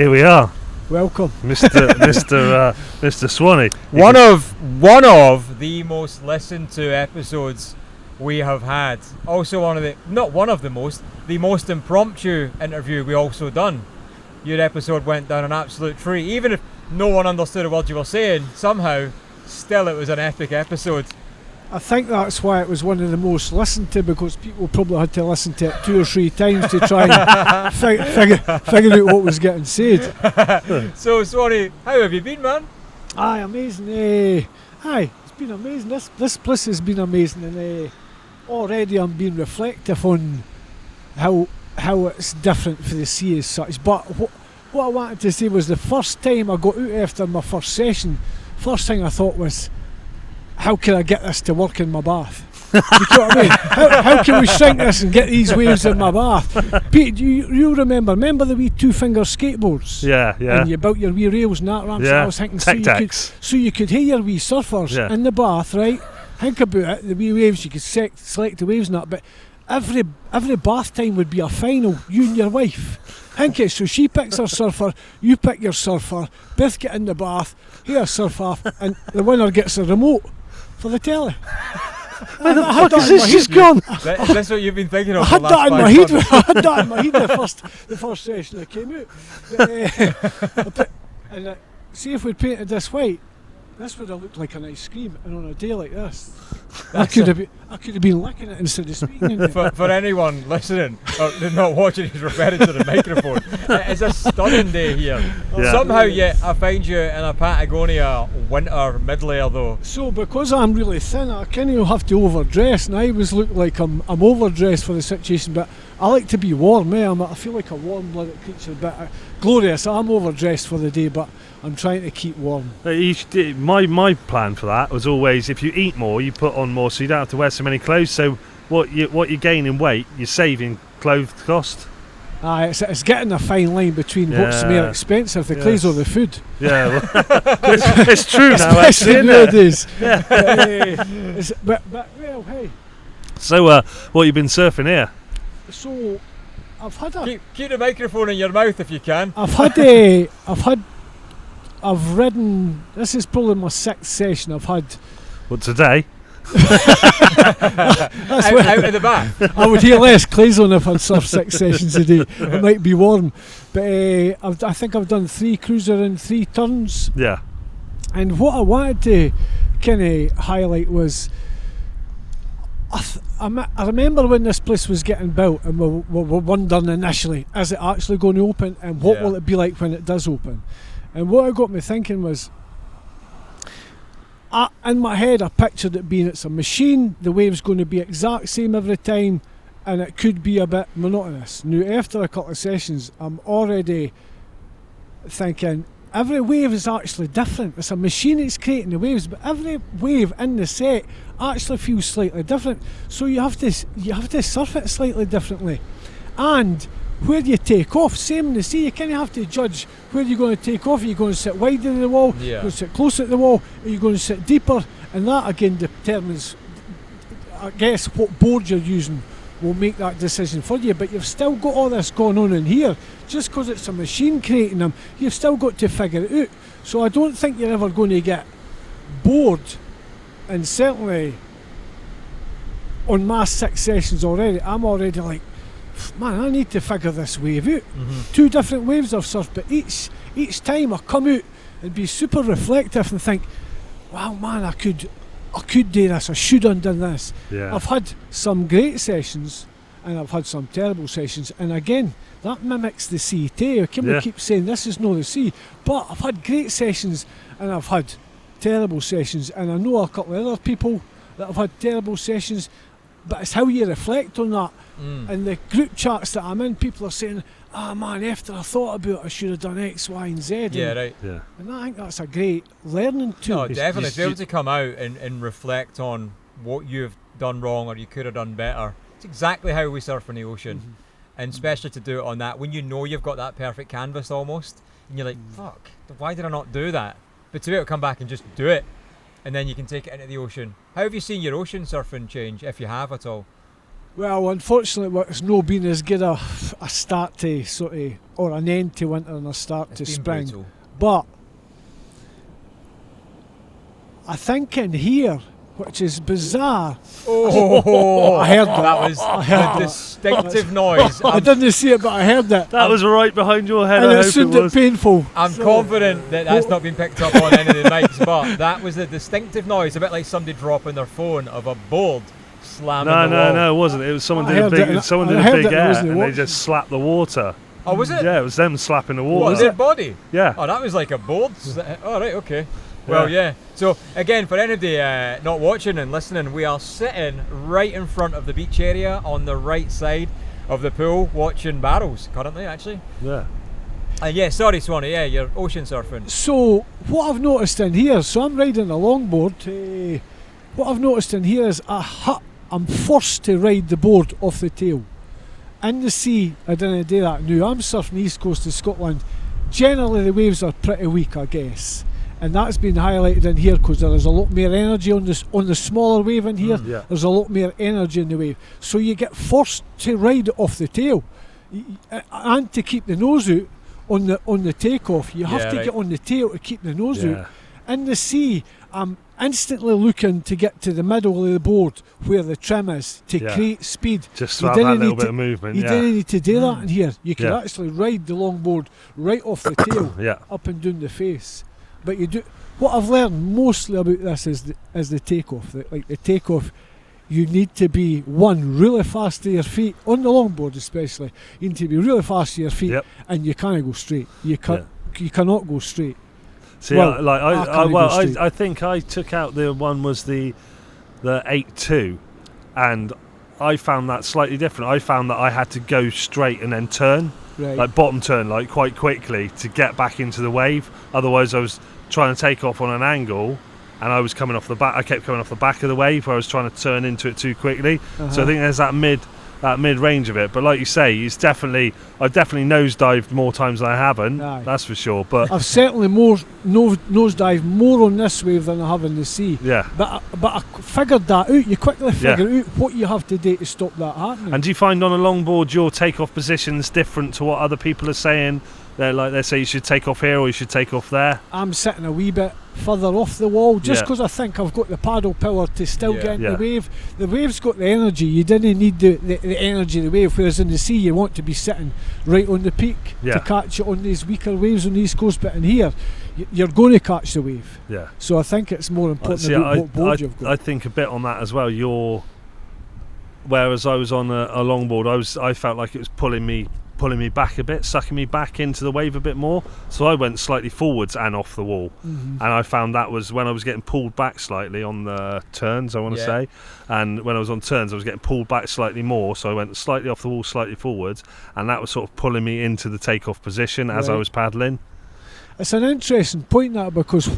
we are. Welcome, Mr. Swanny. One of the most listened to episodes we have had. Also the most impromptu interview we also done. Your episode went down an absolute tree. Even if no one understood a word you were saying, somehow, still it was an epic episode. I think that's why it was one of the most listened to, because people probably had to listen to it 2 or 3 times to try and figure out what was getting said. So, Swanny, how have you been, man? Aye, amazing. Aye, it's been amazing. This place has been amazing, and already I'm being reflective on how it's different for the sea as such. But what I wanted to say was, the first time I got out after my first session, first thing I thought was, how can I get this to work in my bath? You know what I mean? How can we shrink this and get these waves in my bath? Pete, you remember the wee 2-finger skateboards? Yeah. And you built your wee rails and that ramps. Yeah. I was thinking, so you could hear your wee surfers in the bath, right? Think about it, the wee waves, you could select the waves and that, but every bath time would be a final, you and your wife. Think it, so she picks her surfer, you pick your surfer, both get in the bath, here surf off, and the winner gets a remote for the telly. Where the fuck is this just gone? That's what you've been thinking of. I had that in my head the first session that came out. See if we'd painted this white, this would have looked like an ice cream, and on a day like this, I could have been licking it instead of speaking. For anyone listening or not watching, he's referring to the microphone. It's a stunning day here. Yeah. Somehow, yet I find you in a Patagonia winter mid-layer though. So because I'm really thin, I kind of have to overdress, and I always look like I'm overdressed for the situation. But I like to be warm. I feel like a warm-blooded creature. But glorious, I'm overdressed for the day, but I'm trying to keep warm. My plan for that was always, if you eat more, you put on more, so you don't have to wear so many clothes. So what you gain in weight, you're saving clothes cost. It's getting a fine line between what's more expensive, the clothes or the food. Yeah, well, it's true now, especially actually, nowadays. Yeah. But well, hey. So what you been surfing here? So I've had keep the microphone in your mouth if you can. I've ridden. This is probably my 6th session I've had. What, today? out of the bath. I would hear less clays on if I'd surf 6 sessions a day. It might be warm, but I think I've done 3 cruiser and 3 turns. Yeah. And what I wanted to kind of highlight was, I remember when this place was getting built, and we were wondering initially, is it actually going to open, and what will it be like when it does open? And what it got me thinking was, in my head I pictured it being, it's a machine, the wave's going to be exact same every time, and it could be a bit monotonous. Now after a couple of sessions I'm already thinking every wave is actually different. It's a machine that's creating the waves, but every wave in the set actually feels slightly different, so you have to surf it slightly differently. And where you take off, same in the sea, you kind of have to judge where you're going to take off. Are you going to sit wider than the wall? You're going to sit closer to the wall? Are you going to sit deeper? And that again determines, I guess, what board you're using will make that decision for you. But you've still got all this going on in here. Just because it's a machine creating them, you've still got to figure it out. So I don't think you're ever going to get bored. And certainly on my 6 sessions already, I'm already like, man, I need to figure this wave out. 2 different waves I've surfed, but each time I come out and be super reflective and think, wow, man, I could do this, I should have done this. Yeah. I've had some great sessions and I've had some terrible sessions, and again, that mimics the sea too. We keep saying this is not the sea, but I've had great sessions and I've had terrible sessions, and I know a couple of other people that have had terrible sessions, but it's how you reflect on that. And the group chats that I'm in, people are saying, man, after I thought about it, I should have done X, Y and Z. Yeah, right. Yeah. And I think that's a great learning tool. No, definitely. To be able to come out and reflect on what you've done wrong or you could have done better. It's exactly how we surf in the ocean. And especially to do it on that, when you know you've got that perfect canvas almost, and you're like, fuck, why did I not do that? But to be able to come back and just do it, and then you can take it into the ocean. How have you seen your ocean surfing change, if you have at all? Well, unfortunately, it's not been as good a start to sort of, or an end to winter and a start to spring. Brutal. But I think in here, which is bizarre. Oh, I heard that. That was a distinctive noise. I didn't see it, but I heard that. That was right behind your head. And I it hope sounded it was. painful. I'm confident that that's not been picked up on any of the mics, but that was a distinctive noise, a bit like somebody dropping their phone of a board slamming the wall. No, it wasn't. It was someone I did a heard big, it, someone I did a heard big it, air, wasn't it? and they What? just slapped the water. Oh, was it? Yeah, it was them slapping the water. What, was it body? Yeah. Oh, that was like a board. Oh, right, okay. Well, yeah. So, again, for anybody not watching and listening, we are sitting right in front of the beach area on the right side of the pool watching barrels currently, actually. Yeah. And yeah, sorry, Swanny, yeah, you're ocean surfing. So what I've noticed in here, so I'm riding a longboard. What I've noticed in here is I'm forced to ride the board off the tail. In the sea, I didn't do that. Now I'm surfing the east coast of Scotland. Generally, the waves are pretty weak, I guess, and that's been highlighted in here because there is a lot more energy on the smaller wave in here. Yeah. There's a lot more energy in the wave, so you get forced to ride it off the tail, and to keep the nose out on the takeoff. You have to get on the tail to keep the nose out. In the sea, I'm instantly looking to get to the middle of the board where the trim is to create speed. Just to have that little bit of movement. You didn't need to do that in here. You could actually ride the longboard right off the tail, up and down the face. But you do. What I've learned mostly about this is the takeoff. The takeoff, you need to be really fast to your feet on the longboard, especially. You need to be really fast to your feet, and you can't go straight. You cannot go straight. See, I think I took out the one was the 8.2, and I found that slightly different. I found that I had to go straight and then turn, like bottom turn, like quite quickly to get back into the wave. Otherwise, I was trying to take off on an angle, and I was coming off the back. I kept coming off the back of the wave where I was trying to turn into it too quickly. So I think there's that mid range of it. But like you say, I've definitely nosedived more times than I haven't. Aye. That's for sure. But I've certainly nosedived more on this wave than I have in the sea. Yeah. But I figured that out. You quickly figure out what you have to do to stop that happening. And do you find on a longboard your takeoff position's different to what other people are saying? They say you should take off here or you should take off there. I'm sitting a wee bit further off the wall just because I think I've got the paddle power to still get in the wave. The wave's got the energy. You didn't need the energy of the wave, whereas in the sea you want to be sitting right on the peak to catch it on these weaker waves on the East Coast. But in here, you're going to catch the wave. Yeah. So I think it's more important about what board you've got. I think a bit on that as well. Whereas I was on a longboard, I felt like it was pulling me back a bit, sucking me back into the wave a bit more. So I went slightly forwards and off the wall. And I found that was when I was getting pulled back slightly on the turns, I want to say. And when I was on turns, I was getting pulled back slightly more. So I went slightly off the wall, slightly forwards. And that was sort of pulling me into the takeoff position as I was paddling. It's an interesting point, that, because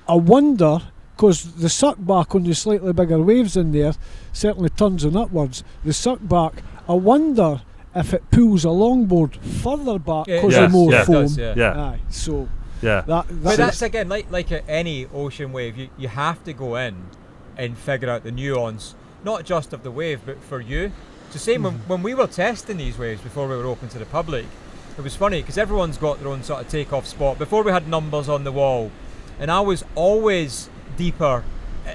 I wonder, because the suck back on the slightly bigger waves in there certainly turns on upwards. The suck back, I wonder if it pulls a longboard further back because of more foam. Does, Aye, so but that's again like at any ocean wave, you have to go in and figure out the nuance, not just of the wave but for you. It's the same when we were testing these waves before we were open to the public. It was funny because everyone's got their own sort of takeoff spot. Before we had numbers on the wall, and I was always deeper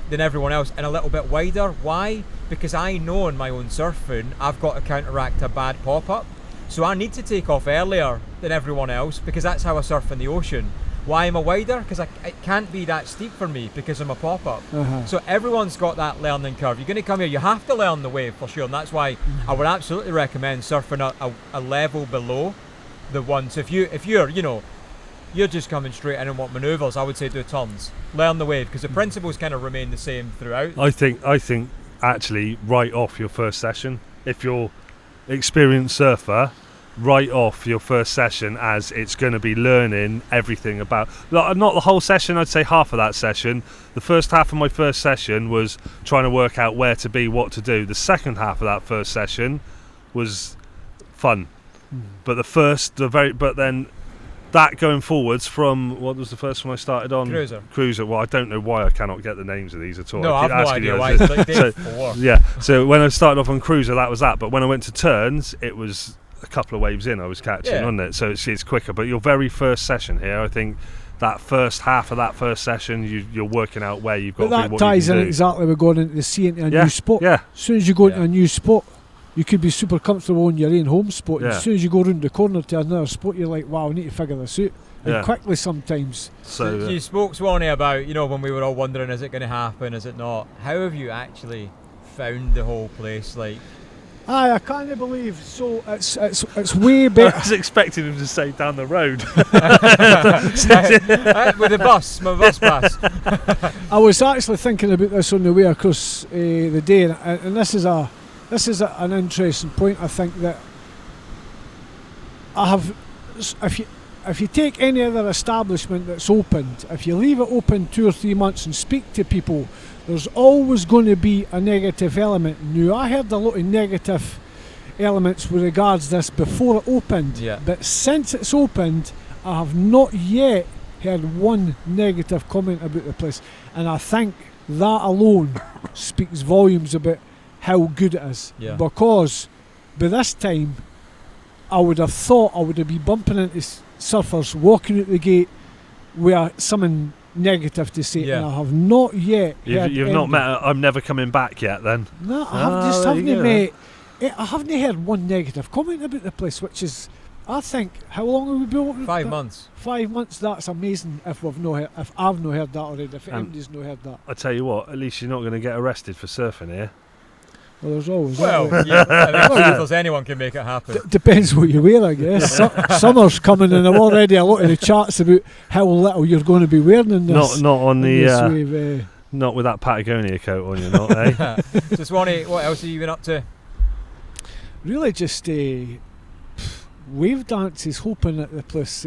than everyone else and a little bit wider. Why? Because I know in my own surfing I've got to counteract a bad pop-up, so I need to take off earlier than everyone else because that's how I surf in the ocean. Why am I wider? Because it can't be that steep for me because I'm a pop-up. So everyone's got that learning curve. You're going to come here, you have to learn the wave for sure, and that's why I would absolutely recommend surfing a level below the one. So if you're just coming straight in and want manoeuvres, I would say do turns. Learn the wave, because the principles kind of remain the same throughout. I think actually right off your first session, if you're experienced surfer, right off your first session, as it's going to be learning everything about, not the whole session, I'd say half of that session. The first half of my first session was trying to work out where to be, what to do. The second half of that first session was fun. But then that going forwards from, what was the first one I started on? Cruiser. Well, I don't know why I cannot get the names of these at all. No, I have no idea why. It's like day 4. So when I started off on Cruiser, that was that. But when I went to turns, it was a couple of waves in I was catching, wasn't it? So it's quicker. But your very first session here, I think that first half of that first session, you're working out where you've got to be, what you can do. But that ties in exactly with going into the sea into a new spot. Yeah. As soon as you go into a new spot, you could be super comfortable in your own home spot. As soon as you go round the corner to another spot, you're like, wow, I need to figure this out. And quickly sometimes. So you spoke, Swanny, about, when we were all wondering, is it going to happen, is it not? How have you actually found the whole place? Like, I can't believe. So it's way better. I was expecting him to say down the road. With the bus, my bus pass. I was actually thinking about this on the way across the day, and this is an interesting point. I think that if you take any other establishment that's opened, if you leave it open 2 or 3 months and speak to people, there's always going to be a negative element. Now, I heard a lot of negative elements with regards this before it opened, but since it's opened, I have not yet heard one negative comment about the place, and I think that alone speaks volumes about how good it is. Because by this time, I would have thought I would have been bumping into surfers walking out the gate with something negative to say, and I have not yet heard. You've not met I'm never coming back yet then? No, I haven't heard one negative comment about the place, which is I think, how long have we been open? 5 months. 5 months. That's amazing. If I've not heard that already, if anybody's not heard that. I tell you what, at least you're not going to get arrested for surfing here. Well, there's always Well, that. yeah, I think if there's anyone can make it happen. Depends what you wear, I guess. Summer's coming, and I've already a lot of the chats about how little you're going to be wearing in this. Not on the. Wave, not with that Patagonia coat on you, not, eh? So Swanny, what else have you been up to? really just wave dances, hoping that the place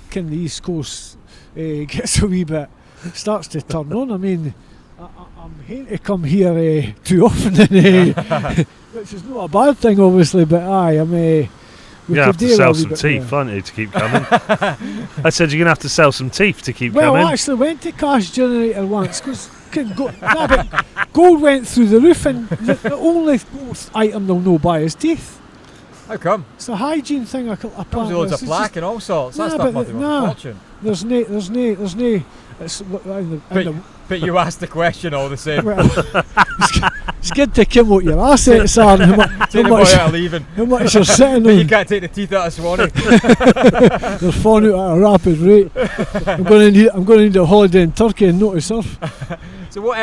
can the East Coast gets a wee bit, starts to turn on. I mean, I'm hating to come here too often, which is not a bad thing, obviously, but we You're going to have to could do a sell wee some bit teeth, more. aren't you, to keep coming? I said you're going to have to sell some teeth to keep Well, coming. I actually went to Cash Generator once because gold went through the roof, and the only gold item they'll no buy is teeth. How come? It's a hygiene thing. Comes with loads of plaque and all sorts. That stuff must be worth a fortune. There's no. But you asked the question all the same. Well, it's good to come what your assets are and Take the boy out of leaving. how much you're sitting But you on. can't take the teeth out of Swanny. They're falling out at a rapid rate. I'm going to need a holiday in Turkey and not to surf. So what?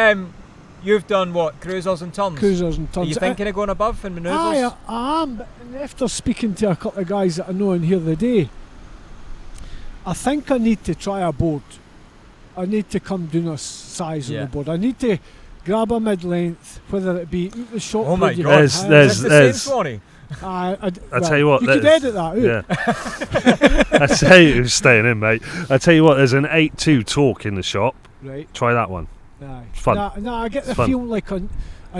You've done what? Cruisers and tons. Cruisers and Are tons. you thinking of going above in manoeuvres? Aye, I am. But after speaking to a couple of guys that I know in here the day, I think I need to try a board. I need to come down a size on the board. I need to grab a mid-length, whether it be out the shop. Oh my board you God. get. Is this the same Swanny? I tell you what, you could edit that out. Yeah. I tell you, staying in, mate. I tell you what, there's an 8.2 Torque in the shop. Right. Try that one. Aye. It's fun. I get the It's fun. feeling like I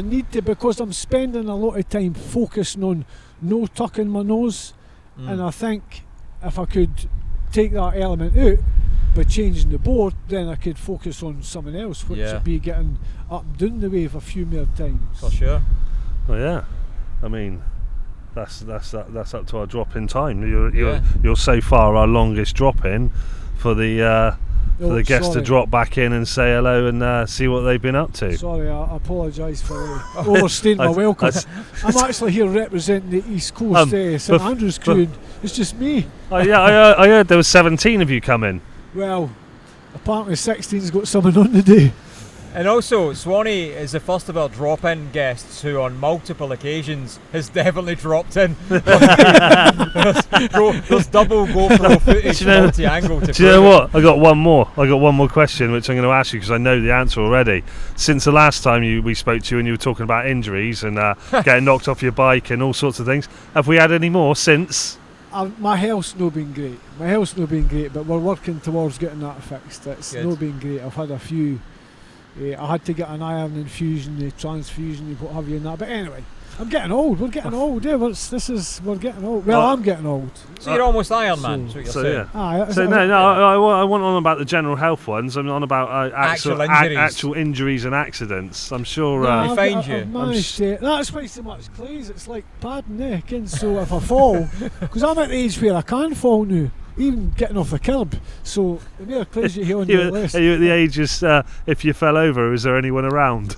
need to, because I'm spending a lot of time focusing on no tucking my nose, and I think if I could take that element out by changing the board, then I could focus on something else, which would be getting up and down the wave a few more times. For sure. Oh yeah, I mean, that's up to our drop in time. You're so far our longest drop in for the guests to drop back in and say hello and see what they've been up to. Sorry, I apologise for overstaying my welcome. I'm actually here representing the East Coast St Andrews crew. It's just me. Oh yeah, I heard there was 17 of you coming. Well, apparently 16's got someone on today. And also, Swanny is the first of our drop-in guests who, on multiple occasions, has definitely dropped in. There's double GoPro footage, multi-angle to Do you know what? I got one more question, which I'm going to ask you because I know the answer already. Since the last time we spoke to you and you were talking about injuries and getting knocked off your bike and all sorts of things, have we had any more since? My health's not been great. But we're working towards getting that fixed. It's not been great. I've had a few. I had to get an iron infusion, a transfusion, what have you, and that. But anyway, I'm getting old. We're getting old. Yeah, we're getting old. Well, I'm getting old. So you're almost Iron Man. That's what you're saying. I want on about the general health ones. I'm on about actual injuries and accidents. I'm sure. They find you. I've managed to. That's why so much clays. It's like padding, again. So if I fall, because I'm at the age where I can fall now. Even getting off the curb, so the more clays you hear on your list. Are you at the age if you fell over, is there anyone around?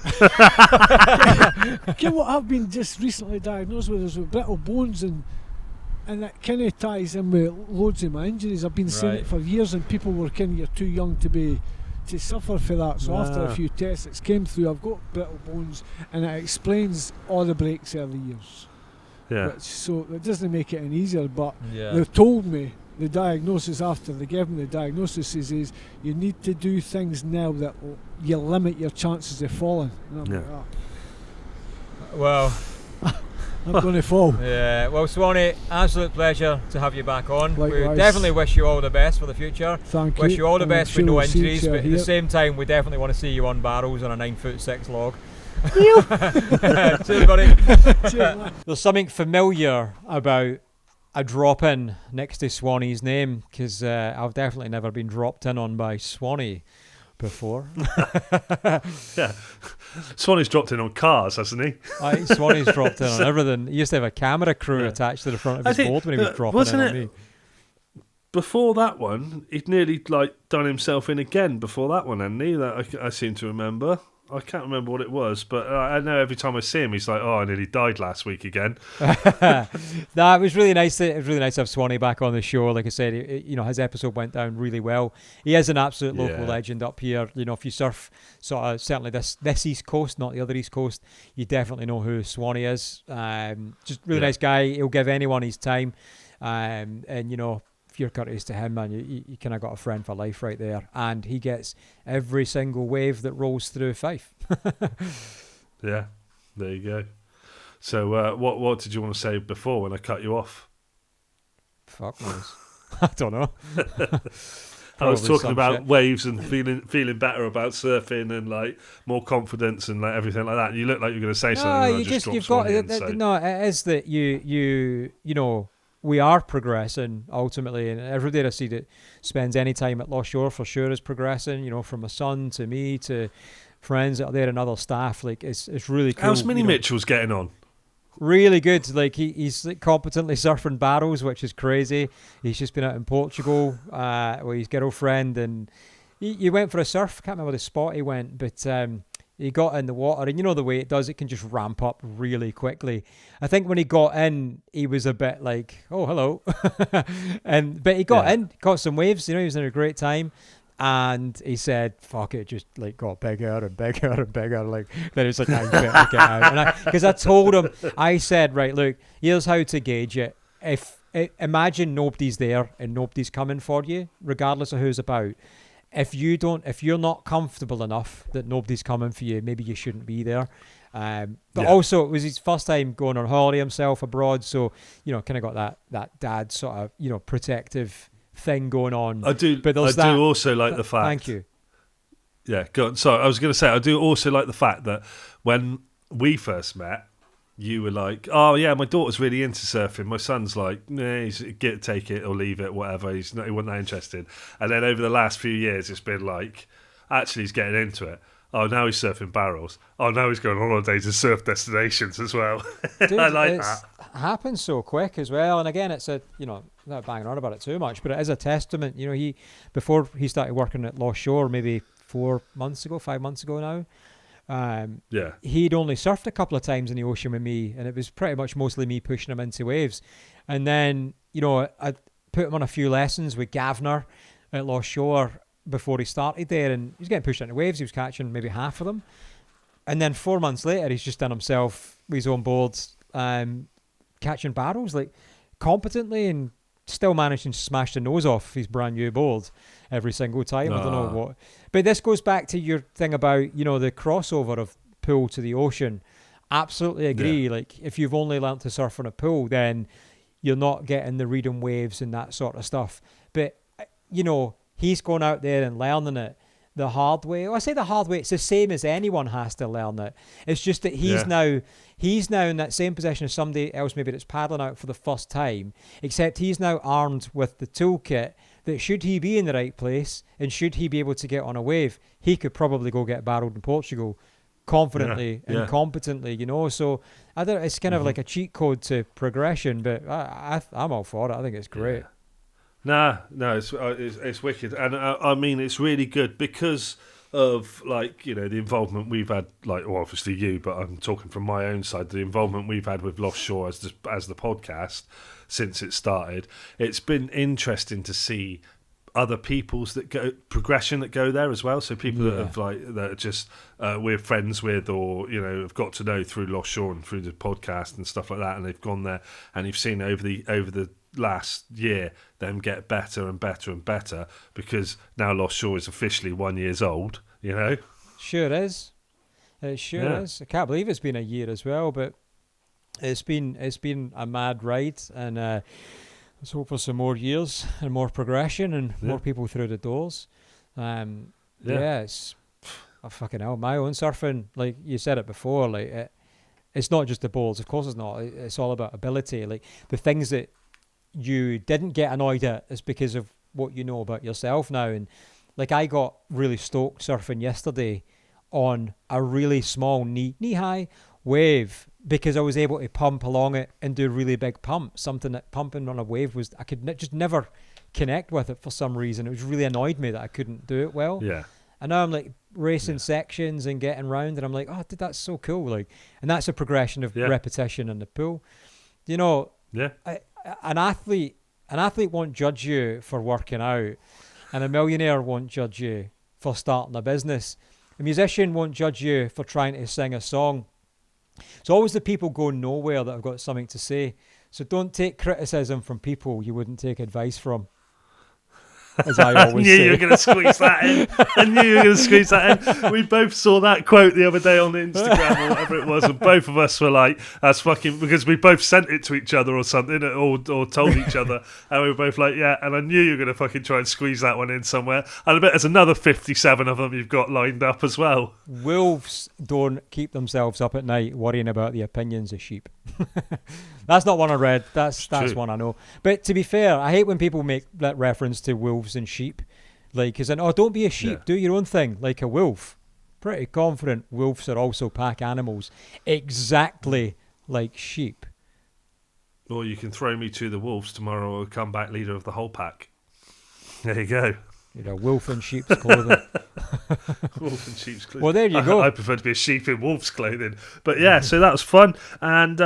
You know what I've been just recently diagnosed with is with brittle bones, and that kind of ties in with loads of my injuries. I've been saying it for years, and people were kind of, you're too young to suffer for that. So after a few tests, it's came through. I've got brittle bones, and it explains all the breaks early years. Yeah. So it doesn't make it any easier, but they've told me. The diagnosis after they gave me the diagnosis is you need to do things now that you limit your chances of falling. And I'm like, well, I'm going to fall. Yeah. Well, Swanny, absolute pleasure to have you back on. Likewise. We definitely wish you all the best for the future. Thank you. Wish you all the best with no injuries, but at here. the same time, we definitely want to see you on barrels on a 9'6" log. Cheers, buddy. Cheers, There's something familiar about a drop in next to Swanny's name, because I've definitely never been dropped in on by Swanny before. Yeah, Swanny's dropped in on cars, hasn't he? Swanny's dropped in on everything. He used to have a camera crew attached to the front of his board when he was dropping in on me. Before that one, he'd nearly done himself in again before that one, hadn't he? That I seem to remember. I can't remember what it was, but I know every time I see him, he's like, "Oh, I nearly died last week again." It was really nice. It was really nice to have Swanny back on the show. Like I said, his episode went down really well. He is an absolute local legend up here. If you surf sort of certainly this East Coast, not the other East Coast, you definitely know who Swanny is. Just really nice guy. He'll give anyone his time, and if you're courteous to him, man, you kind of got a friend for life right there. And he gets every single wave that rolls through Fife. Yeah, there you go. So what did you want to say before when I cut you off? Fuck knows. I don't know. I was talking about waves and feeling better about surfing and like more confidence and like everything like that. You look like you're going to say something. It is that you know. We are progressing ultimately, and everybody I see that spends any time at Lost Shore for sure is progressing. From my son to me to friends that are there and other staff. Like it's really cool. How's Mini Mitchell's getting on? Really good. Like he's like competently surfing barrels, which is crazy. He's just been out in Portugal with his girlfriend, and he went for a surf. Can't remember the spot he went, but he got in the water, and the way it does, it can just ramp up really quickly. I think when he got in, he was a bit like, "Oh, hello," but he got in, caught some waves. He was in a great time, and he said, "Fuck it," just like got bigger and bigger and bigger. Like then it's like, "I better get out." And because I told him, I said, "Right, look, here's how to gauge it. Imagine nobody's there and nobody's coming for you, regardless of who's about." If you're not comfortable enough that nobody's coming for you, maybe you shouldn't be there. But also, it was his first time going on holiday himself abroad, so kind of got that dad sort of protective thing going on. I do. But I do also like the fact. Thank you. Yeah, go on. Sorry, I was going to say I do also like the fact that when we first met, you were like, "Oh yeah, my daughter's really into surfing. My son's like, nah, take it or leave it, whatever. He wasn't that interested." And then over the last few years, it's been like, actually, he's getting into it. Oh, now he's surfing barrels. Oh, now he's going on holiday to surf destinations as well. Dude, I like that. It happens so quick as well. And again, it's not banging on about it too much, but it is a testament. Before he started working at Lost Shore, maybe 5 months ago now. He'd only surfed a couple of times in the ocean with me, and it was pretty much mostly me pushing him into waves. And then I put him on a few lessons with Gavner at Lost Shore before he started there, and he was getting pushed into waves. He was catching maybe half of them, and then 4 months later he's just done himself with his own boards, catching barrels like competently, and still managing to smash the nose off his brand new board every single time. I don't know what. But this goes back to your thing about, the crossover of pool to the ocean. Absolutely agree. Yeah. Like, if you've only learnt to surf on a pool, then you're not getting the reading waves and that sort of stuff. But, he's going out there and learning it the hard way. Well, I say the hard way, it's the same as anyone has to learn it. It's just that he's now in that same position as somebody else maybe that's paddling out for the first time, except he's now armed with the toolkit that should he be in the right place and should he be able to get on a wave, he could probably go get barreled in Portugal confidently and competently, So I don't. It's kind of like a cheat code to progression, but I'm all for it. I think it's great. Yeah. No, it's wicked, and I mean it's really good because of the involvement we've had, obviously you, but I'm talking from my own side, the involvement we've had with Lost Shore as the podcast since it started. It's been interesting to see other people's progression that go there as well. So people that have that are just we're friends with, or have got to know through Lost Shore and through the podcast and stuff like that, and they've gone there and you've seen over the last year them get better and better and better, because now Lost Shore is officially 1 year old. Sure is. It sure is. I can't believe it's been a year as well, but it's been a mad ride, and let's hope for some more years and more progression and more people through the doors. It's fucking hell. My own surfing, like you said it before, it's not just the balls. Of course it's not. It's all about ability. Like the things that you didn't get annoyed at is because of what you know about yourself now. And like I got really stoked surfing yesterday on a really small knee-high wave, because I was able to pump along it and do really big pumps, something that pumping on a wave was, I could just never connect with it for some reason. It was really annoyed me that I couldn't do it well. Yeah. And now I'm like racing sections and getting round, and I'm like, oh, dude, that's so cool. Like, and that's a progression of repetition in the pool. You know, an athlete won't judge you for working out, and a millionaire won't judge you for starting a business. A musician won't judge you for trying to sing a song. It's always the people going nowhere that have got something to say. So don't take criticism from people you wouldn't take advice from. As I always say. You were going to squeeze that in. I knew you were going to squeeze that in. We both saw that quote the other day on Instagram or whatever it was, and both of us were like, that's fucking, because we both sent it to each other or something, or told each other, and we were both like, yeah, and I knew you were going to fucking try and squeeze that one in somewhere. And I bet there's another 57 of them you've got lined up as well. Wolves don't keep themselves up at night worrying about the opinions of sheep. That's not one I read. That's one I know. But to be fair, I hate when people make that reference to wolves and sheep. Like, as in, oh, don't be a sheep. Do your own thing, like a wolf. Pretty confident wolves are also pack animals, exactly like sheep. Or you can throw me to the wolves tomorrow or come back leader of the whole pack. There you go. You know, wolf in sheep's clothing. Wolf in sheep's clothing. Well, there you go. I prefer to be a sheep in wolf's clothing. But yeah, so that was fun. And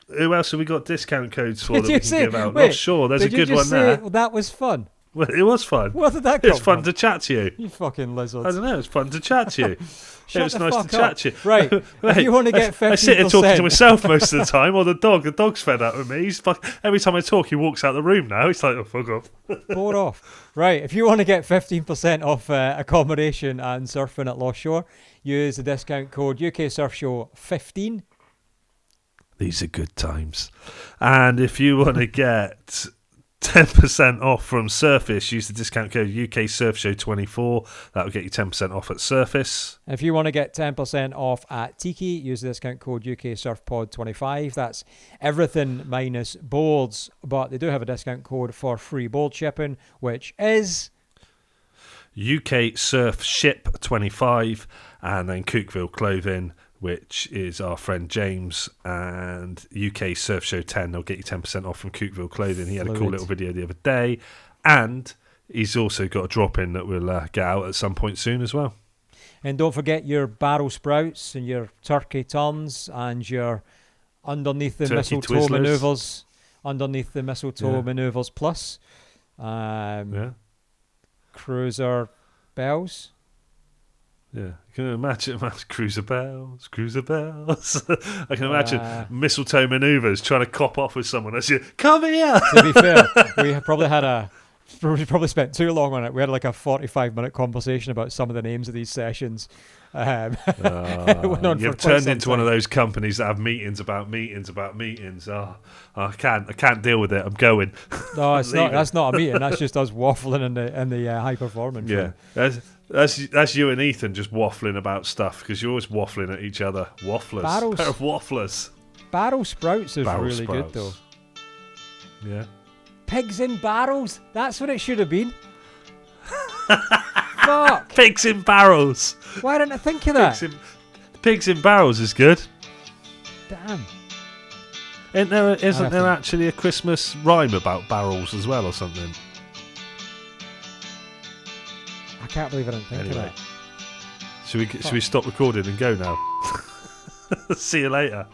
who else have we got discount codes for that we can give out? Not sure. There's a good one there. Well, that was fun. Well, it was fun. What did that come It's fun to chat to you. You fucking lizards. I don't know. It's fun to chat to you. It was nice to chat to you. Right. If you want to get 15%. I sit here talking to myself most of the time, or the dog. The dog's fed up with me. Every time I talk, he walks out the room now. He's like, oh, fuck off. Bored off. Right. If you want to get 15% off accommodation and surfing at Lost Shore, use the discount code UK Surf Show 15. These are good times. And if you want to get 10% off from Surface, use the discount code UK Surf Show 24. That'll get you 10% off at Surface. If you want to get 10% off at TIKI, use the discount code UK Surf Pod 25. That's everything minus boards, but they do have a discount code for free board shipping, which is UK Surf Ship 25, and then Cookville Clothing, which is our friend James, and UK Surf Show 10. They'll get you 10% off from Cookville Clothing. He had a cool little video the other day, and he's also got a drop-in that we'll get out at some point soon as well. And don't forget your barrel sprouts and your turkey turns and your underneath the turkey mistletoe Twizzlers. manoeuvres, underneath the mistletoe manoeuvres plus, cruiser bells. Yeah, can you imagine cruiser bells? I can imagine mistletoe manoeuvres trying to cop off with someone as you come here. To be fair, we probably spent too long on it. We had like a 45-minute conversation about some of the names of these sessions. You've turned into one of those companies that have meetings about meetings. Oh, I can't deal with it. I'm going. No, it's not. That's not a meeting. That's just us waffling in the high performance. Yeah, that's you and Ethan just waffling about stuff because you're always waffling at each other. Wafflers, pair of wafflers. Barrel sprouts is really good though. Yeah. Pigs in barrels. That's what it should have been. Fuck. Pigs in barrels. Why didn't I think of that? Pigs in barrels is good. Damn. Isn't there actually a Christmas rhyme about barrels as well or something? I can't believe I didn't think of that. Should we stop recording and go now? See you later.